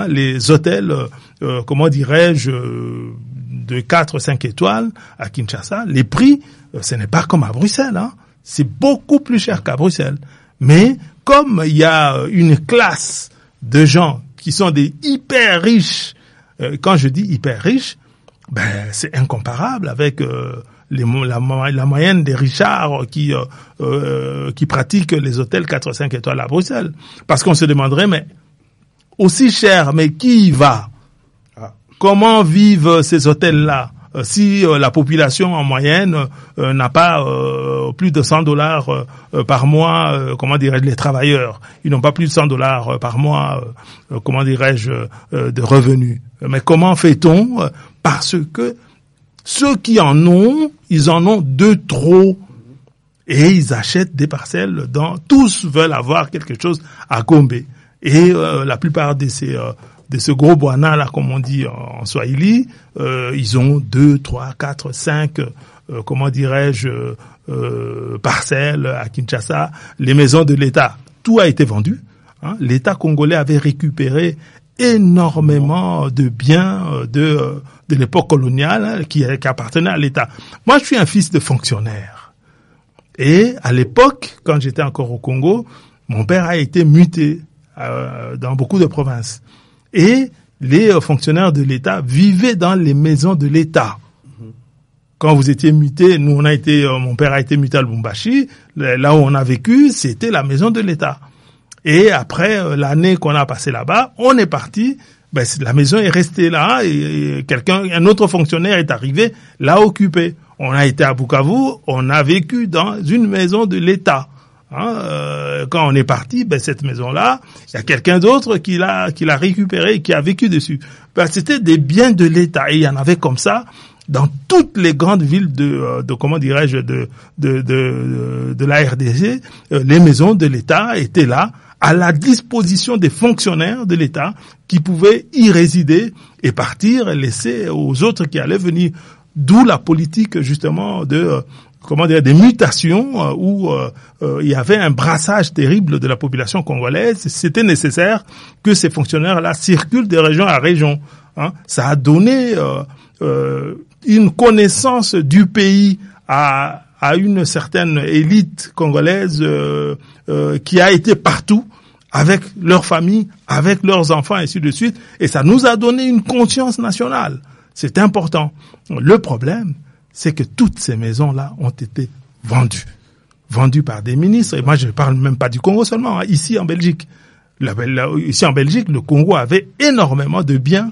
Les hôtels, comment dirais-je, de 4-5 étoiles à Kinshasa, les prix, ce n'est pas comme à Bruxelles. C'est beaucoup plus cher qu'à Bruxelles. Mais comme il y a une classe de gens qui sont des hyper riches, quand je dis hyper riches, c'est incomparable avec la moyenne des richards qui pratiquent les hôtels 4-5 étoiles à Bruxelles. Parce qu'on se demanderait, mais aussi cher, mais qui y va? Comment vivent ces hôtels-là si la population en moyenne n'a pas plus de $100 par mois, comment dirais-je, les travailleurs, ils n'ont pas plus de $100 par mois, comment dirais-je, de revenus. Mais comment fait-on? Parce que ceux qui en ont, ils en ont de trop. Et ils achètent des parcelles tous veulent avoir quelque chose à Gombe. Et la plupart de ce gros boana là, comme on dit en Swahili, ils ont 2, 3, 4, 5, comment dirais-je, parcelles à Kinshasa, les maisons de l'État. Tout a été vendu. L'État congolais avait récupéré énormément de biens de l'époque coloniale qui appartenaient à l'État. Moi, je suis un fils de fonctionnaire. Et à l'époque, quand j'étais encore au Congo, mon père a été muté dans beaucoup de provinces. Et les fonctionnaires de l'État vivaient dans les maisons de l'État. Quand vous étiez muté, mon père a été muté à Lubumbashi, là où on a vécu, c'était la maison de l'État. Et après l'année qu'on a passée là-bas, on est parti, la maison est restée là et un autre fonctionnaire est arrivé, l'a occupé. On a été à Bukavu, on a vécu dans une maison de l'État. Quand on est parti, cette maison-là, il y a quelqu'un d'autre qui l'a récupéré et qui a vécu dessus. C'était des biens de l'État et il y en avait comme ça dans toutes les grandes villes de comment dirais-je de la RDC. Les maisons de l'État étaient là à la disposition des fonctionnaires de l'État qui pouvaient y résider et partir, laisser aux autres qui allaient venir. D'où la politique justement des mutations où il y avait un brassage terrible de la population congolaise. C'était nécessaire que ces fonctionnaires-là circulent de région à région. Ça a donné une connaissance du pays à une certaine élite congolaise qui a été partout avec leurs familles, avec leurs enfants, et ainsi de suite. Et ça nous a donné une conscience nationale. C'est important. Le problème, c'est que toutes ces maisons-là ont été vendues par des ministres. Et moi, je parle même pas du Congo seulement, hein, ici en Belgique. Ici en Belgique, le Congo avait énormément de biens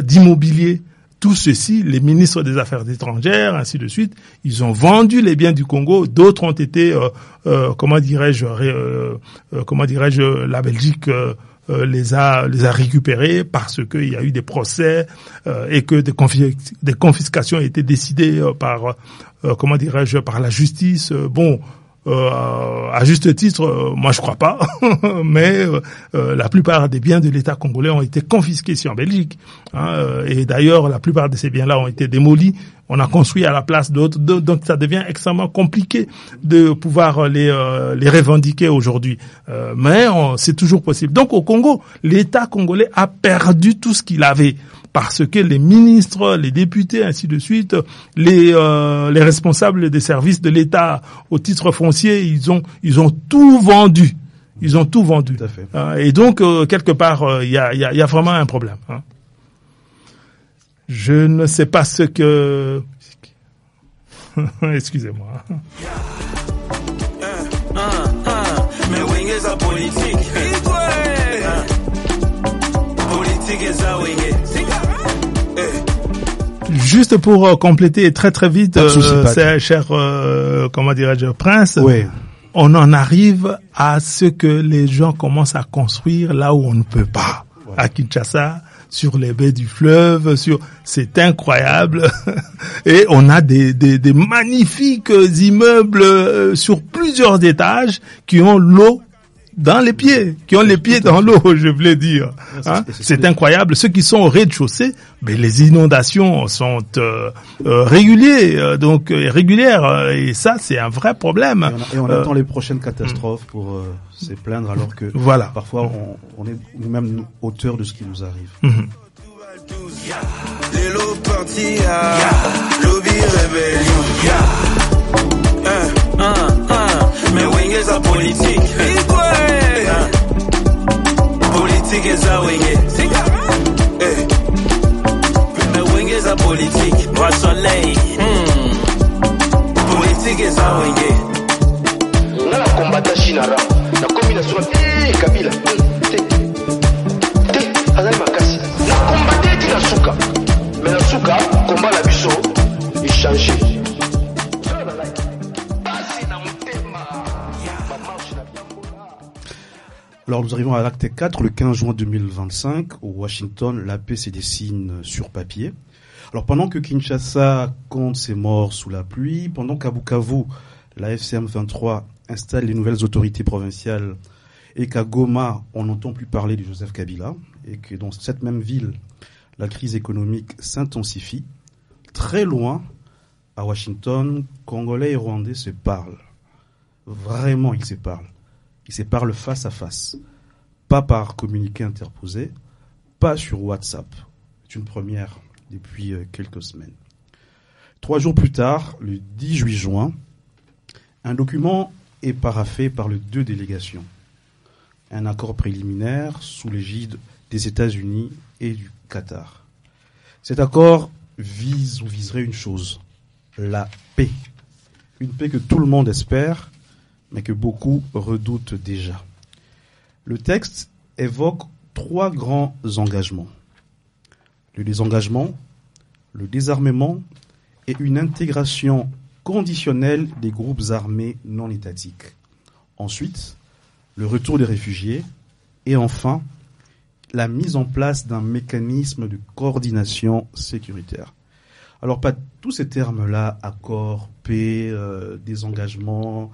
d'immobilier. Tout ceci, les ministres des Affaires étrangères, ainsi de suite, ils ont vendu les biens du Congo. D'autres ont été, la Belgique les a récupérés parce qu'il y a eu des procès et que des confiscations ont été décidées par la justice. À juste titre, moi je crois pas, mais la plupart des biens de l'État congolais ont été confisqués ici en Belgique. Et d'ailleurs, la plupart de ces biens-là ont été démolis. On a construit à la place d'autres, donc ça devient extrêmement compliqué de pouvoir les revendiquer aujourd'hui. Mais c'est toujours possible. Donc au Congo, l'État congolais a perdu tout ce qu'il avait. Parce que les ministres, les députés, ainsi de suite, les responsables des services de l'État au titre foncier, ils ont tout vendu. Ils ont tout vendu. Tout à fait. Et donc, quelque part, il y a vraiment un problème. Je ne sais pas ce que... Excusez-moi. Mais Wenge sa politique. Politique est ça, Wenge. Juste pour compléter très très vite, cher Prince, oui. On en arrive à ce que les gens commencent à construire là où on ne peut pas. Ouais. À Kinshasa, sur les baies du fleuve, c'est incroyable. Et on a des magnifiques immeubles sur plusieurs étages qui ont l'eau dans les pieds, qui ont les pieds dans l'eau, je voulais dire. C'est incroyable. Ceux qui sont au rez-de-chaussée, mais les inondations sont régulières, et ça, c'est un vrai problème. Et on attend les prochaines catastrophes pour se plaindre, alors que parfois on est nous-mêmes auteurs de ce qui nous arrive. Mais Wenge sa politique. Politique est ça, Wenge. Mais Wenge sa politique. Roi soleil. Politique est ça, Wenge. Nala combattre Chinara. La combinaison Kabila. Azali makasi. La combattre Tina Suka. Mais la Suka combat la biso. Il change. Alors nous arrivons à l'acte 4, le 15 juin 2025, au Washington, la paix se dessine sur papier. Alors pendant que Kinshasa compte ses morts sous la pluie, pendant qu'à Bukavu, la FCM 23 installe les nouvelles autorités provinciales et qu'à Goma, on n'entend plus parler de Joseph Kabila, et que dans cette même ville, la crise économique s'intensifie, très loin, à Washington, Congolais et Rwandais se parlent. Vraiment, ils se parlent. Ils se parlent face à face, pas par communiqué interposé, pas sur WhatsApp. C'est une première depuis quelques semaines. 3 jours plus tard, le 18 juin, un document est paraphé par les 2 délégations. Un accord préliminaire sous l'égide des États-Unis et du Qatar. Cet accord viserait une chose, la paix. Une paix que tout le monde espère, mais que beaucoup redoutent déjà. Le texte évoque 3 grands engagements. Le désengagement, le désarmement et une intégration conditionnelle des groupes armés non étatiques. Ensuite, le retour des réfugiés et enfin, la mise en place d'un mécanisme de coordination sécuritaire. Alors, pas tous ces termes-là, accord, paix, désengagement,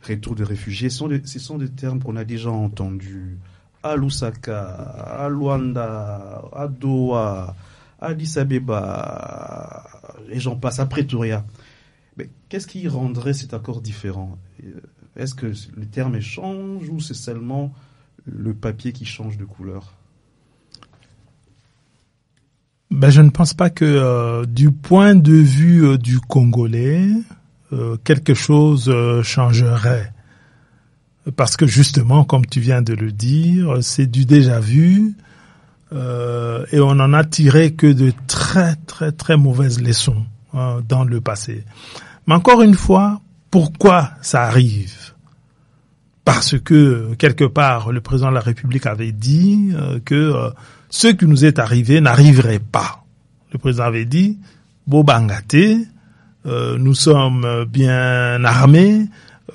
retour de réfugiés, ce sont des termes qu'on a déjà entendus à Lusaka, à Luanda, à Doha, à Addis Abeba, et j'en passe, à Pretoria. Mais qu'est-ce qui rendrait cet accord différent? Est-ce que le terme change ou c'est seulement le papier qui change de couleur? Je ne pense pas que du point de vue du Congolais, quelque chose changerait. Parce que justement, comme tu viens de le dire, c'est du déjà vu et on en a tiré que de très très très mauvaises leçons dans le passé. Mais encore une fois, pourquoi ça arrive? Parce que, quelque part, le président de la République avait dit que ce qui nous est arrivé n'arriverait pas. Le président avait dit, Bobangate, nous sommes bien armés,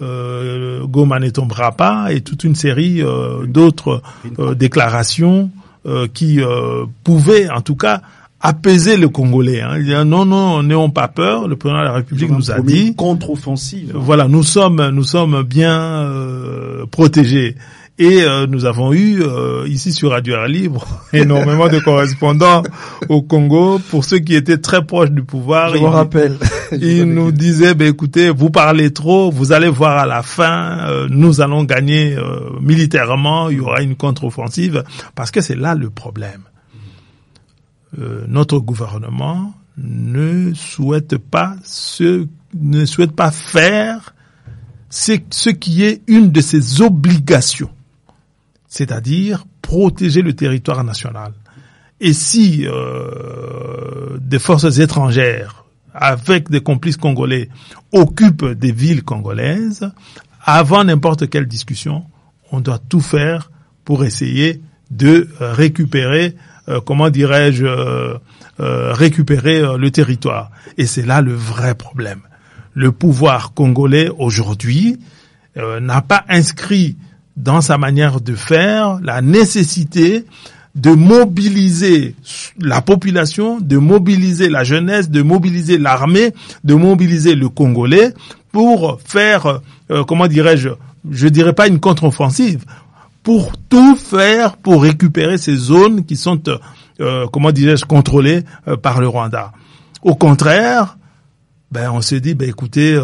Goma ne tombera pas, et toute une série d'autres déclarations qui pouvaient, en tout cas, apaiser le Congolais. Il dit non, n'ayons pas peur. Le président de la République nous a dit contre-offensive. Voilà, nous sommes bien protégés. Et nous avons eu ici sur Radio Air Libre énormément de correspondants au Congo. Pour ceux qui étaient très proches du pouvoir, je me rappelle. Ils nous disaient écoutez, vous parlez trop, vous allez voir à la fin, nous allons gagner militairement, il y aura une contre-offensive, parce que c'est là le problème. Notre gouvernement ne souhaite pas faire ce qui est une de ses obligations, c'est-à-dire protéger le territoire national. Et si des forces étrangères, avec des complices congolais, occupent des villes congolaises, avant n'importe quelle discussion, on doit tout faire pour essayer de récupérer récupérer le territoire. Et c'est là le vrai problème. Le pouvoir congolais aujourd'hui n'a pas inscrit dans sa manière de faire la nécessité de mobiliser la population, de mobiliser la jeunesse, de mobiliser l'armée, de mobiliser le Congolais pour faire, je dirais pas une contre-offensive, pour tout faire pour récupérer ces zones qui sont, contrôlées par le Rwanda. Au contraire, on se dit, écoutez,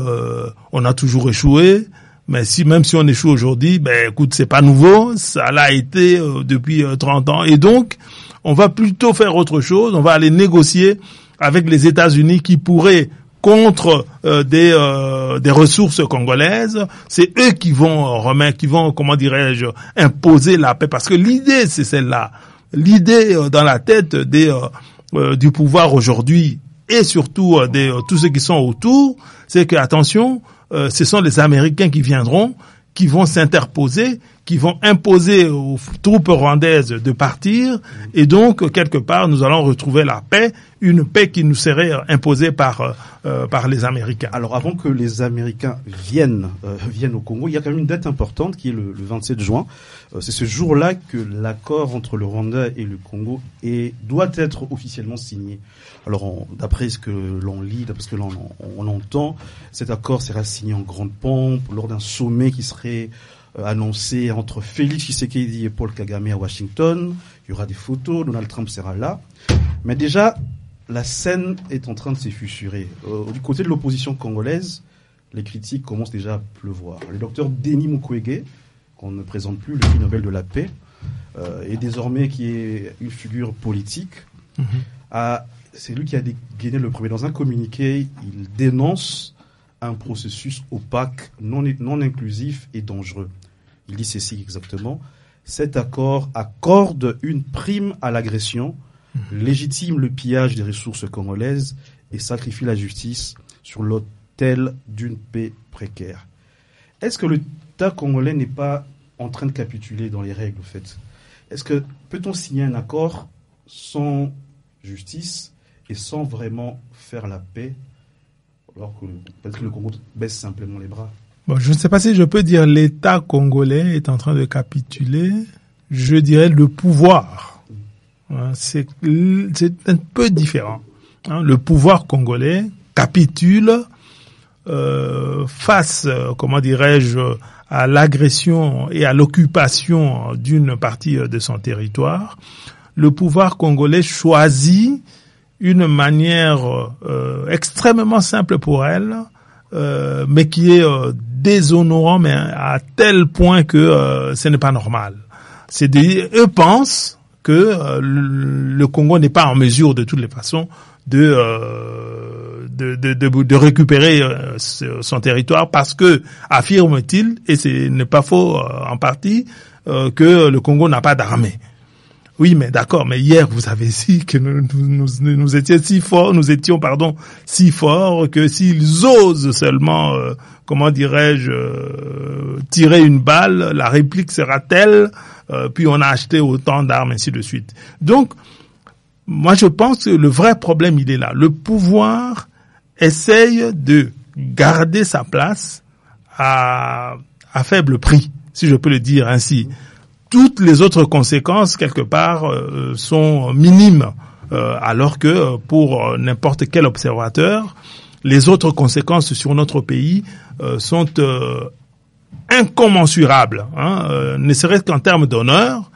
on a toujours échoué, mais même si on échoue aujourd'hui, écoute, c'est pas nouveau, ça l'a été depuis 30 ans, et donc, on va plutôt faire autre chose, on va aller négocier avec les États-Unis qui pourraient contre des ressources congolaises, c'est eux qui vont imposer la paix, parce que l'idée c'est celle-là. L'idée dans la tête du pouvoir aujourd'hui et surtout tous ceux qui sont autour, c'est que attention, ce sont les Américains qui viendront, qui vont s'interposer, qui vont imposer aux troupes rwandaises de partir, et donc quelque part nous allons retrouver la paix, une paix qui nous serait imposée par les Américains. Alors avant que les Américains viennent au Congo, il y a quand même une date importante qui est le 27 juin. C'est ce jour-là que l'accord entre le Rwanda et le Congo doit être officiellement signé. Alors d'après ce que l'on lit, d'après ce que l'on entend, cet accord sera signé en grande pompe lors d'un sommet qui serait annoncé entre Félix Tshisekedi et Paul Kagame à Washington. Il y aura des photos, Donald Trump sera là. Mais déjà, la scène est en train de s'effusurer. Du côté de l'opposition congolaise, les critiques commencent déjà à pleuvoir. Le docteur Denis Mukwege, qu'on ne présente plus, le prix Nobel de la paix, et désormais qui est une figure politique, c'est lui qui a dégainé le premier. Dans un communiqué, il dénonce un processus opaque, non inclusif et dangereux. Il dit ceci exactement: cet accord accorde une prime à l'agression, légitime le pillage des ressources congolaises et sacrifie la justice sur l'autel d'une paix précaire. Est-ce que l'État congolais n'est pas en train de capituler dans les règles, en fait? Est-ce que peut-on signer un accord sans justice et sans vraiment faire la paix, alors que peut-être que le Congo baisse simplement les bras? Bon, je ne sais pas si je peux dire l'État congolais est en train de capituler. Je dirais le pouvoir. C'est un peu différent. Le pouvoir congolais capitule face, à l'agression et à l'occupation d'une partie de son territoire. Le pouvoir congolais choisit une manière extrêmement simple pour elle, mais qui est déshonorant, mais à tel point que ce n'est pas normal. Eux pensent que le Congo n'est pas en mesure de toutes les façons de récupérer son territoire, parce que, affirme-t-il, et ce n'est pas faux en partie, que le Congo n'a pas d'armée. Oui, mais d'accord, mais hier, vous avez dit que nous étions si forts, si forts que s'ils osent seulement, tirer une balle, la réplique sera telle, puis on a acheté autant d'armes, ainsi de suite. Donc, moi, je pense que le vrai problème, il est là. Le pouvoir essaye de garder sa place à faible prix, si je peux le dire ainsi. Toutes les autres conséquences, quelque part, sont minimes, alors que pour n'importe quel observateur, les autres conséquences sur notre pays sont incommensurables. Ne serait-ce qu'en termes d'honneur,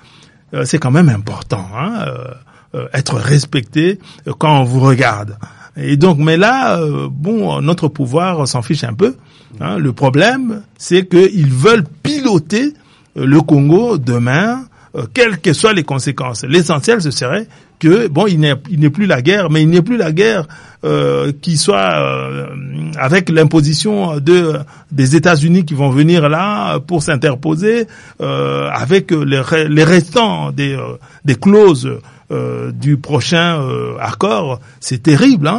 c'est quand même important, être respecté quand on vous regarde. Et donc, mais là, notre pouvoir s'en fiche un peu. Le problème, c'est qu'ils veulent piloter le Congo demain, quelles que soient les conséquences. L'essentiel, ce serait que il n'est plus la guerre, mais il n'est plus la guerre qui soit avec l'imposition des États-Unis qui vont venir là pour s'interposer, avec les restants des clauses du prochain accord. C'est terrible,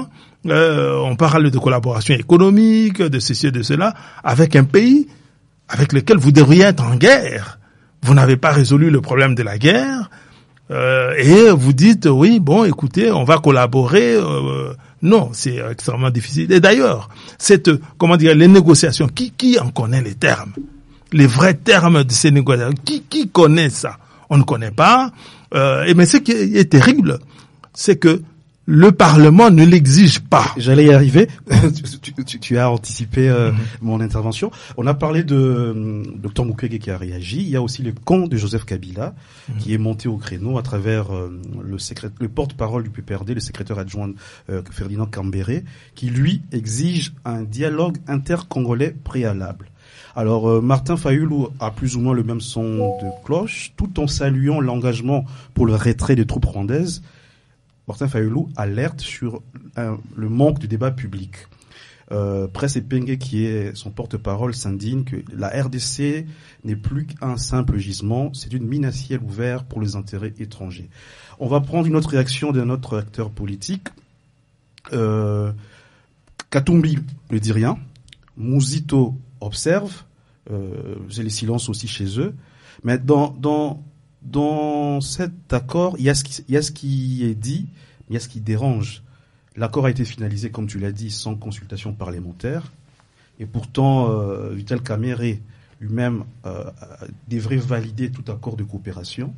on parle de collaboration économique, de ceci et de cela, avec un pays avec lequel vous devriez être en guerre. Vous n'avez pas résolu le problème de la guerre, et vous dites, écoutez, on va collaborer. Non, c'est extrêmement difficile. Et d'ailleurs, les négociations, qui en connaît les termes? Les vrais termes de ces négociations, qui connaît ça? On ne connaît pas. Mais ce qui est terrible, c'est que le Parlement ne l'exige pas. J'allais y arriver. Tu as anticipé mon intervention. On a parlé de Dr Mukwege qui a réagi. Il y a aussi le camp de Joseph Kabila qui est monté au créneau à travers le porte-parole du PPRD, le secrétaire adjoint Ferdinand Kambere, qui lui exige un dialogue intercongolais préalable. Alors, Martin Fayulu a plus ou moins le même son de cloche, tout en saluant l'engagement pour le retrait des troupes rwandaises. Martin Fayulu alerte sur le manque de débat public. Presse Epenge, qui est son porte-parole, s'indigne que la RDC n'est plus qu'un simple gisement, c'est une mine à ciel ouvert pour les intérêts étrangers. On va prendre une autre réaction d'un autre acteur politique. Katumbi ne dit rien. Mouzito observe. J'ai les silences aussi chez eux. Mais dans cet accord, il y a ce qui est dit, il y a ce qui dérange. L'accord a été finalisé, comme tu l'as dit, sans consultation parlementaire. Et pourtant, Vital Kamerhe lui-même devrait valider tout accord de coopération.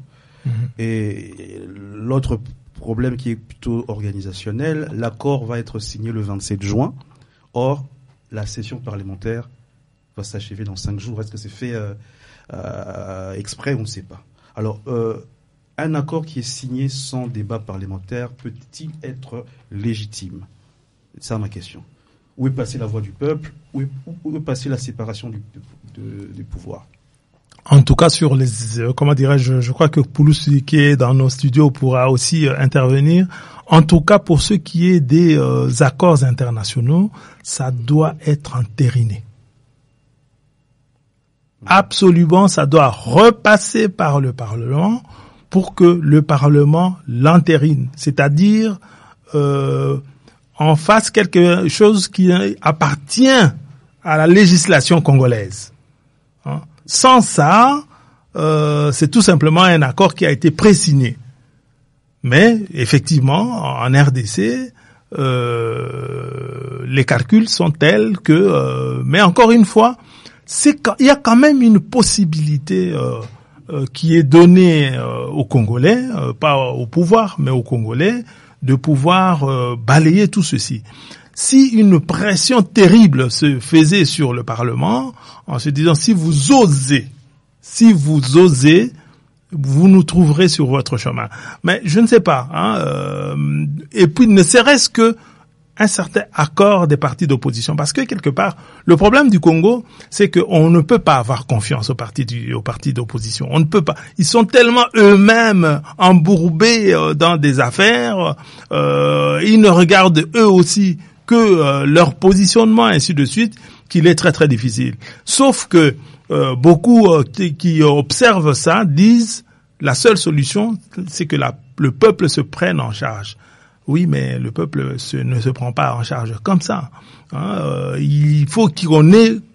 Et l'autre problème qui est plutôt organisationnel, l'accord va être signé le 27 juin. Or, la session parlementaire va s'achever dans 5 jours. Est-ce que c'est fait exprès? On ne sait pas. Alors, un accord qui est signé sans débat parlementaire peut-il être légitime? C'est ça ma question. Où est passée la voix du peuple? Où est passée la séparation des pouvoirs? En tout cas, sur les, je crois que Poulos, qui est dans nos studios, pourra aussi intervenir. En tout cas, pour ce qui est des accords internationaux, ça doit être entériné. Absolument, ça doit repasser par le Parlement pour que le Parlement l'entérine. C'est-à-dire, en fasse quelque chose qui appartient à la législation congolaise. Sans ça, c'est tout simplement un accord qui a été pré-signé. Mais effectivement, en RDC, les calculs sont tels que, mais encore une fois, il y a quand même une possibilité qui est donnée aux Congolais, pas au pouvoir, mais aux Congolais, de pouvoir balayer tout ceci. Si une pression terrible se faisait sur le Parlement, en se disant si vous osez, vous nous trouverez sur votre chemin. Mais je ne sais pas. Et puis ne serait-ce que un certain accord des partis d'opposition, parce que quelque part, le problème du Congo, c'est qu'on ne peut pas avoir confiance aux partis d'opposition. On ne peut pas. Ils sont tellement eux-mêmes embourbés dans des affaires. Ils ne regardent eux aussi que leur positionnement, ainsi de suite, qu'il est très très difficile. Sauf que beaucoup qui observent ça disent la seule solution, c'est que le peuple se prenne en charge. Oui, mais le peuple ne se prend pas en charge comme ça. Il faut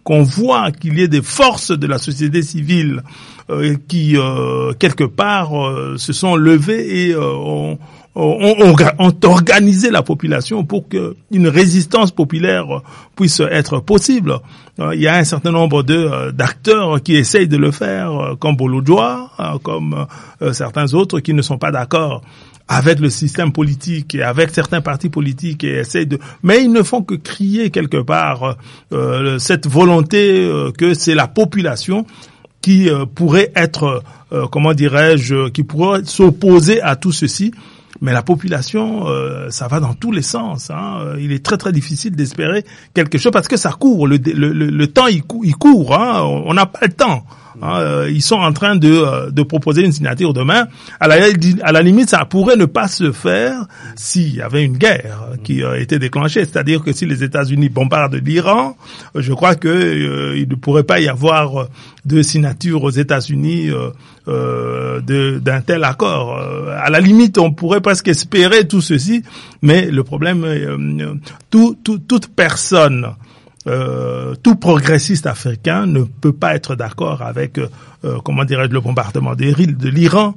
qu'on voit qu'il y ait des forces de la société civile qui, quelque part, se sont levées et ont organisé la population pour que une résistance populaire puisse être possible. Il y a un certain nombre d'acteurs qui essayent de le faire, comme Bolodjoa, comme certains autres qui ne sont pas d'accord avec le système politique et avec certains partis politiques et mais ils ne font que crier quelque part cette volonté que c'est la population qui pourrait être, qui pourrait s'opposer à tout ceci. Mais la population, ça va dans tous les sens. Il est très très difficile d'espérer quelque chose parce que ça court. Le temps il court. On n'a pas le temps. Ils sont en train de proposer une signature demain. À la limite, ça pourrait ne pas se faire s'il y avait une guerre qui était déclenchée. C'est-à-dire que si les États-Unis bombardent l'Iran, je crois que il ne pourrait pas y avoir de signature aux États-Unis d'un tel accord. À la limite, on pourrait presque espérer tout ceci, mais le problème, toute personne, tout progressiste africain ne peut pas être d'accord avec, le bombardement de l'Iran,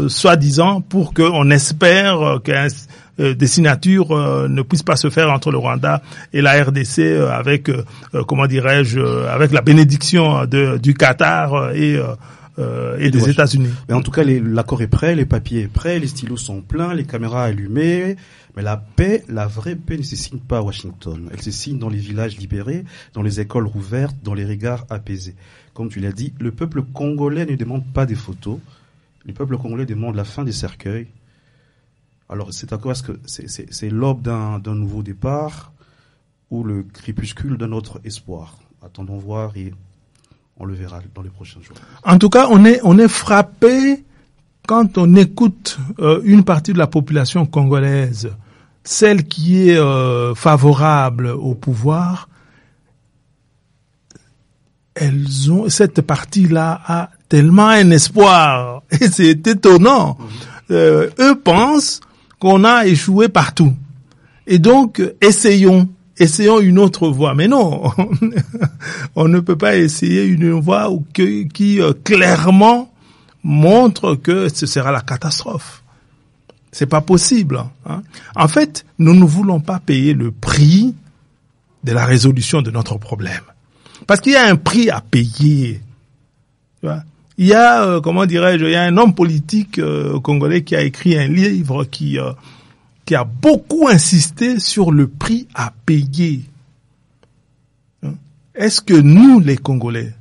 soi-disant pour qu'on espère que des signatures ne puissent pas se faire entre le Rwanda et la RDC avec, avec la bénédiction du Qatar et des États-Unis. Mais en tout cas, l'accord est prêt, les papiers sont prêts, les stylos sont pleins, les caméras allumées. Mais la paix, la vraie paix ne se signe pas à Washington. Elle se signe dans les villages libérés, dans les écoles rouvertes, dans les regards apaisés. Comme tu l'as dit, le peuple congolais ne demande pas des photos. Le peuple congolais demande la fin des cercueils. Alors, c'est à quoi est-ce que c'est l'aube d'un nouveau départ ou le crépuscule d'un autre espoir? Attendons voir et on le verra dans les prochains jours. En tout cas, on est frappé quand on écoute une partie de la population congolaise, celle qui est favorable au pouvoir. Cette partie-là a tellement un espoir et c'est étonnant. Eux pensent qu'on a échoué partout et donc essayons une autre voie. Mais non, on ne peut pas essayer une voie qui clairement montre que ce sera la catastrophe. C'est pas possible. En fait, nous ne voulons pas payer le prix de la résolution de notre problème. Parce qu'il y a un prix à payer. Il y a, il y a un homme politique congolais qui a écrit un livre qui a beaucoup insisté sur le prix à payer. Est-ce que nous, les Congolais,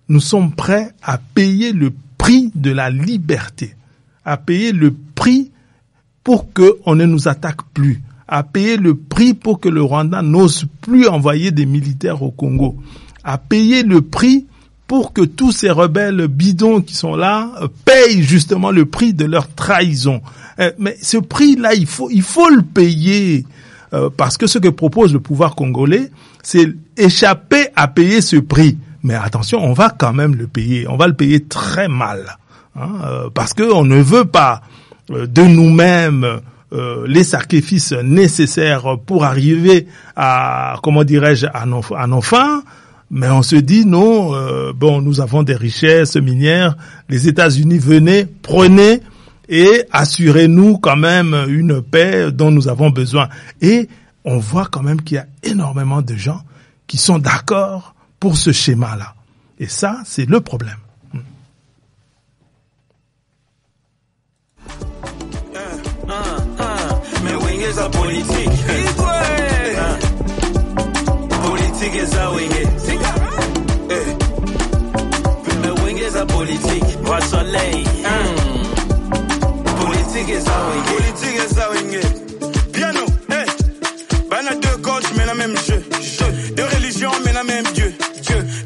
nous sommes prêts à payer le prix de la liberté, à payer le prix pour qu'on ne nous attaque plus, à payer le prix pour que le Rwanda n'ose plus envoyer des militaires au Congo, à payer le prix pour que tous ces rebelles bidons qui sont là payent justement le prix de leur trahison. Mais ce prix-là, il faut le payer, parce que ce que propose le pouvoir congolais, c'est échapper à payer ce prix. Mais attention, on va quand même le payer. On va le payer très mal, parce que on ne veut pas de nous-mêmes les sacrifices nécessaires pour arriver à, à nos fins. Mais on se dit non, nous avons des richesses minières. Les États-Unis, venez, prenez et assurez-nous quand même une paix dont nous avons besoin. Et on voit quand même qu'il y a énormément de gens qui sont d'accord pour ce schéma-là. Et ça, c'est le problème. Mais wenge za politique. Politique za wenge. Mais wenge za politique. Roi soleil. Politique za wenge. Politique za wenge. Piano, bana deux gauches mais la même jeu. Deux religions mais la même Dieu.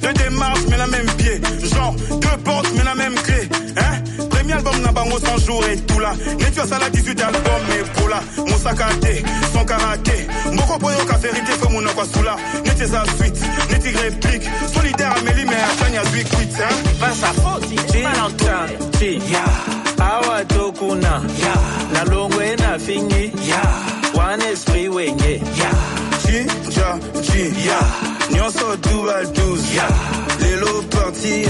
Deux démarches mais la même pied. Genre, deux portes mais la même clé. Premier album n'a pas sans jour et tout là. N'est-tu à ça la 18 album mais pour là. Mon sakate, son karaté. Mboko poyo ka vérité comme mon akwa sous là. N'est-tu sa suite, n'est-tu réplique. Solidaire Amélie mais à Chania puis quitte, hein. Pas sa faute, c'est pas l'entente. Awa tokuna, la longue na fini, one esprit wenge, Jinja, Nyonso dual 12, Lelo parti,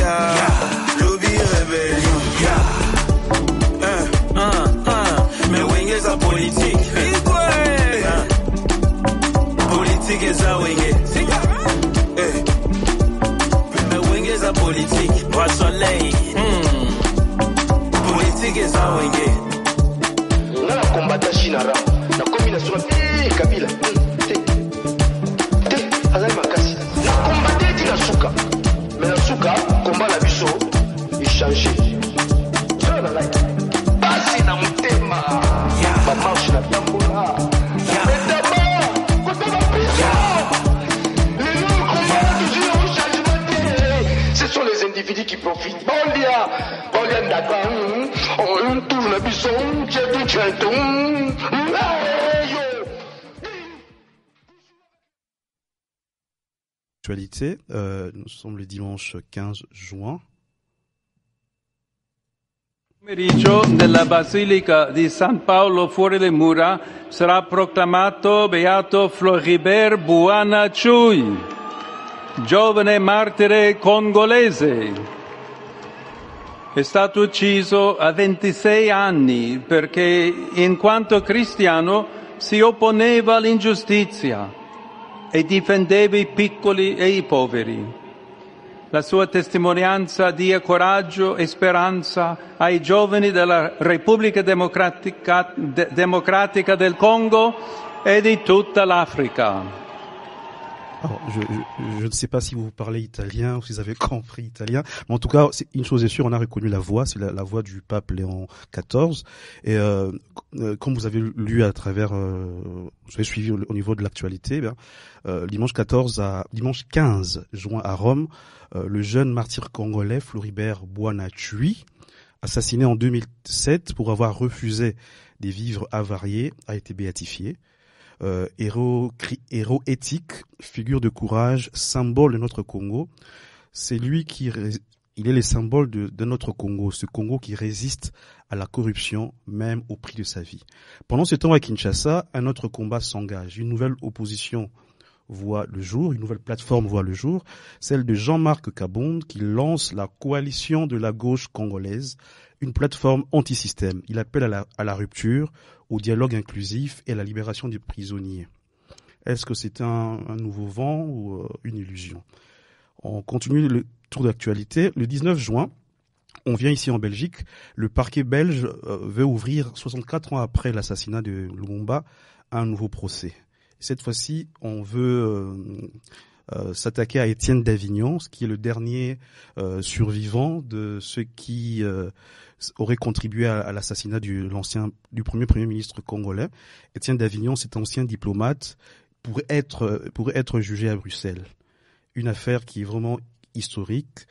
Lobby rébellion, mais wenge sa politique, politique est sa wenge, mais wenge sa politique, roi soleil, politique est sa wenge. Nga na kombata Shinara, na combinaison Kabila. Azali makasi. Na kombate ti na suka. Mais na suka, komba la biso, il change. Ça na like. Basi na mutema. Ba marche na tambola. Ce sont les individus qui profitent. On d'accord. On tourne la bison, Actualité, nous sommes le dimanche 15 juin. Pomeriggio nella Basilica di San Paolo fuori le mura sarà proclamato Beato Floribert Buonacciui, giovane martire congolese. È stato ucciso a 26 anni perché in quanto cristiano si opponeva all'ingiustizia e difendeva i piccoli e i poveri. La sua testimonianza dia coraggio e speranza ai giovani della Repubblica Democratica del Congo et de toute l'Afrique. Alors, je ne sais pas si vous parlez italien ou si vous avez compris italien, mais en tout cas, une chose est sûre, on a reconnu la voix, c'est la voix du pape Léon XIV. Et comme vous avez lu à travers, vous avez suivi au niveau de l'actualité, dimanche 15 juin à Rome, le jeune martyr congolais Floribert Buonacciui, assassiné en 2007 pour avoir refusé des vivres avariés, a été béatifié. Héros éthique, figure de courage, symbole de notre Congo. C'est lui il est le symbole de notre Congo, ce Congo qui résiste à la corruption, même au prix de sa vie. Pendant ce temps à Kinshasa, un autre combat s'engage. Une nouvelle opposition voit le jour, une nouvelle plateforme voit le jour, celle de Jean-Marc Kabonde qui lance la coalition de la gauche congolaise, une plateforme anti-système. Il appelle à la rupture, au dialogue inclusif et à la libération des prisonniers. Est-ce que c'est un nouveau vent ou une illusion? On continue le tour d'actualité. Le 19 juin, on vient ici en Belgique. Le parquet belge veut ouvrir, 64 ans après l'assassinat de Lumumba, un nouveau procès. Cette fois-ci, on veut s'attaquer à Étienne d'Avignon, qui est le dernier survivant de ceux qui auraient contribué à l'assassinat du premier Premier ministre congolais. Étienne d'Avignon, cet ancien diplomate, pourrait être jugé à Bruxelles. Une affaire qui est vraiment historique,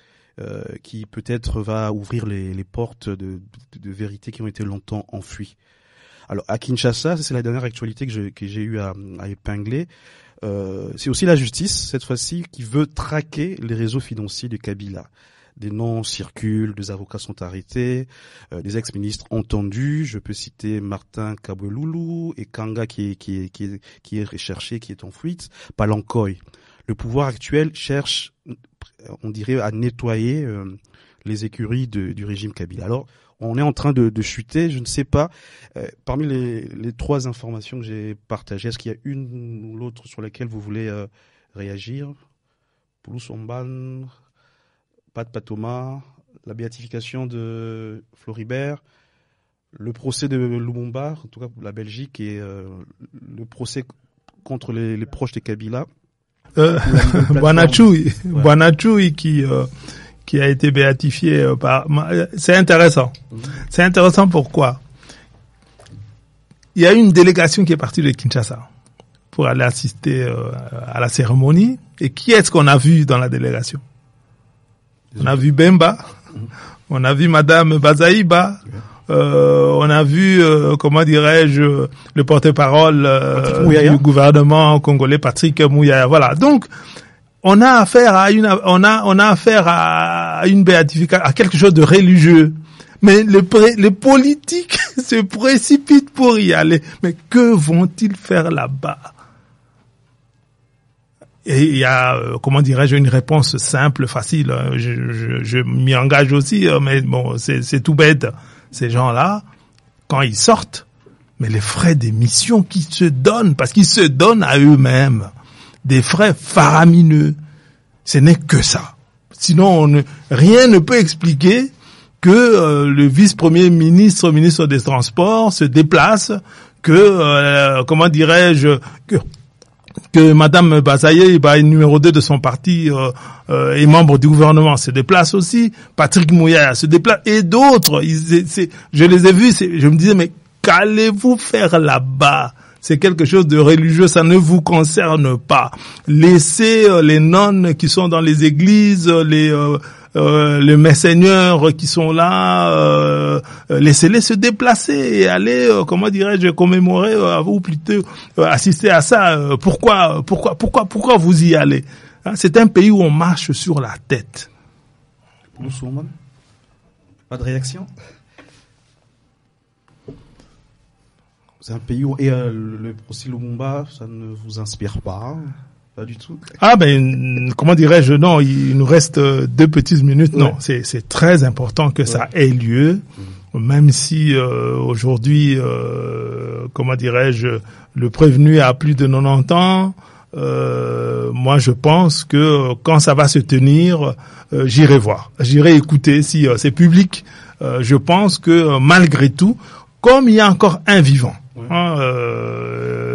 qui peut-être va ouvrir les portes de vérité qui ont été longtemps enfouies. Alors à Kinshasa, c'est la dernière actualité que j'ai eu à épingler. C'est aussi la justice, cette fois-ci, qui veut traquer les réseaux financiers de Kabila. Des noms circulent, des avocats sont arrêtés, des ex-ministres entendus. Je peux citer Martin Kabweloulou et Kanga qui est recherché, qui est en fuite, Palankoy. Le pouvoir actuel cherche, on dirait, à nettoyer les écuries du régime Kabila. Alors, on est en train de chuter, je ne sais pas. Parmi les trois informations que j'ai partagées, est-ce qu'il y a une ou l'autre sur laquelle vous voulez réagir? Poulos Omban, Pat Patoma, la béatification de Floribert, le procès de Lumumba, en tout cas pour la Belgique, et le procès contre les proches de Kabila. Buonacciui qui a été béatifié par... C'est intéressant. C'est intéressant pourquoi? Il y a une délégation qui est partie de Kinshasa pour aller assister à la cérémonie. Et qui est-ce qu'on a vu dans la délégation? On a vu Bemba, on a vu Madame Bazaïba, on a vu, comment dirais-je, le porte-parole du gouvernement congolais, Patrick Mouyaya. Voilà. Donc, on a affaire à une béatification, à quelque chose de religieux. Mais les politiques se précipitent pour y aller. Mais que vont-ils faire là-bas? Et il y a, comment dirais-je, une réponse simple, facile. Je m'y engage aussi, mais bon, c'est tout bête. Ces gens-là, quand ils sortent, mais les frais d'émission qu'ils se donnent, parce qu'ils se donnent à eux-mêmes, des frais faramineux, ce n'est que ça. Sinon, rien ne peut expliquer que le vice-premier ministre, ministre des Transports, se déplace, que, comment dirais-je, que Madame Bazaye, numéro 2 de son parti, est membre du gouvernement, se déplace aussi, Patrick Mouya se déplace, et d'autres, je les ai vus, je me disais, mais qu'allez-vous faire là-bas? C'est quelque chose de religieux, ça ne vous concerne pas. Laissez les nonnes qui sont dans les églises, les messeigneurs qui sont là, laissez-les se déplacer et aller, comment dirais-je, commémorer ou plutôt assister à ça. Pourquoi vous y allez? C'est un pays où on marche sur la tête. Pas de réaction? C'est un pays où le procès Lumumba, ça ne vous inspire pas? Pas du tout. Ah ben, comment dirais-je, non, il nous reste 2 petites minutes. Ouais. Non, c'est très important que ça ait lieu, même si aujourd'hui, comment dirais-je, le prévenu a plus de 90 ans. Moi, je pense que quand ça va se tenir, j'irai voir, j'irai écouter si c'est public. Je pense que malgré tout, comme il y a encore un vivant,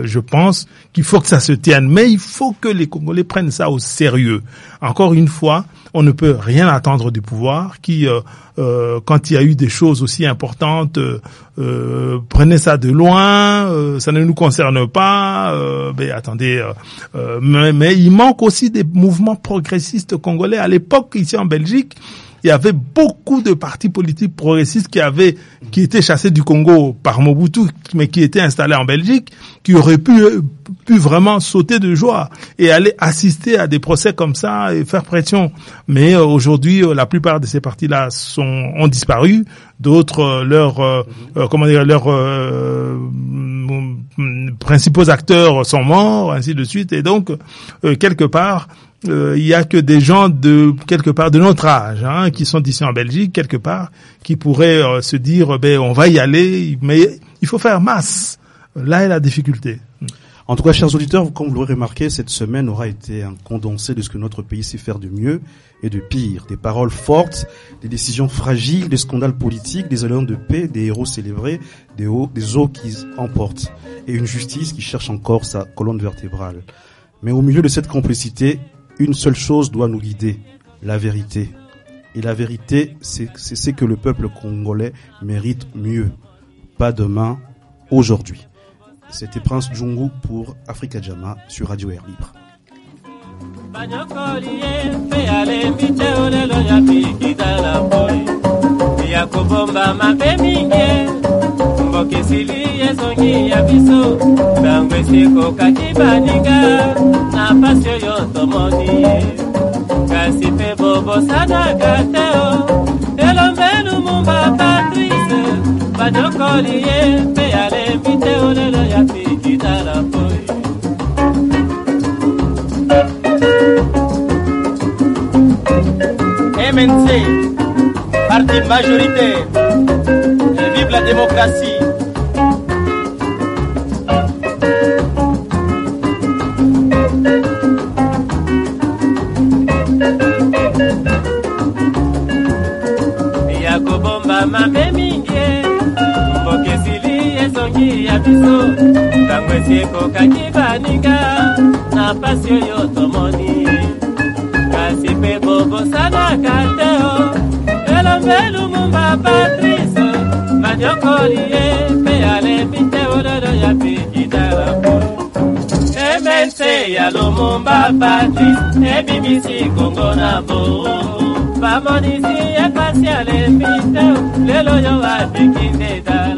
je pense qu'il faut que ça se tienne, mais il faut que les Congolais prennent ça au sérieux. Encore une fois, on ne peut rien attendre du pouvoir qui, quand il y a eu des choses aussi importantes, prenez ça de loin, ça ne nous concerne pas. Mais attendez, mais il manque aussi des mouvements progressistes congolais. À l'époque, ici en Belgique, il y avait beaucoup de partis politiques progressistes qui étaient chassés du Congo par Mobutu, mais qui étaient installés en Belgique, qui auraient pu vraiment sauter de joie et aller assister à des procès comme ça et faire pression. Mais aujourd'hui, la plupart de ces partis-là ont disparu. D'autres, leurs principaux acteurs sont morts, ainsi de suite. Et donc, quelque part, il y a que des gens de notre âge, qui sont ici en Belgique, quelque part, qui pourraient se dire, on va y aller, mais il faut faire masse. Là est la difficulté. En tout cas, chers auditeurs, comme vous l'aurez remarqué, cette semaine aura été un condensé de ce que notre pays sait faire de mieux et de pire. Des paroles fortes, des décisions fragiles, des scandales politiques, des alliances de paix, des héros célébrés, des eaux qui emportent, et une justice qui cherche encore sa colonne vertébrale. Mais au milieu de cette complexité, une seule chose doit nous guider, la vérité. Et la vérité, c'est que le peuple congolais mérite mieux. Pas demain, aujourd'hui. C'était Prince Djungu pour Africa Jama sur Radio Air Libre. Mbokesili ezongi ya biso bangweseko kakibaninga na pasio yotomoni kasi pe bobosanaka teo elombelu mumba Patrice banyokoli ye pe alembi teo lelo ya pikitala poi MNC parti majoritaire. Vive la démocratie. Yakobomba mame mingi, mbokesili ezongi ya biso, bangwesieko kakibaninga, na pasio yotomoni, kasi pe bobosanaka teo, elombelu mumba Patrice, Manyokolie, pe ale pite ololo ya pikitala po. MNC ya Lumumba Patrice, ebimisi Kongo na bo. Bamonisi e pasiale pite, lelo yo wa pikinde dala.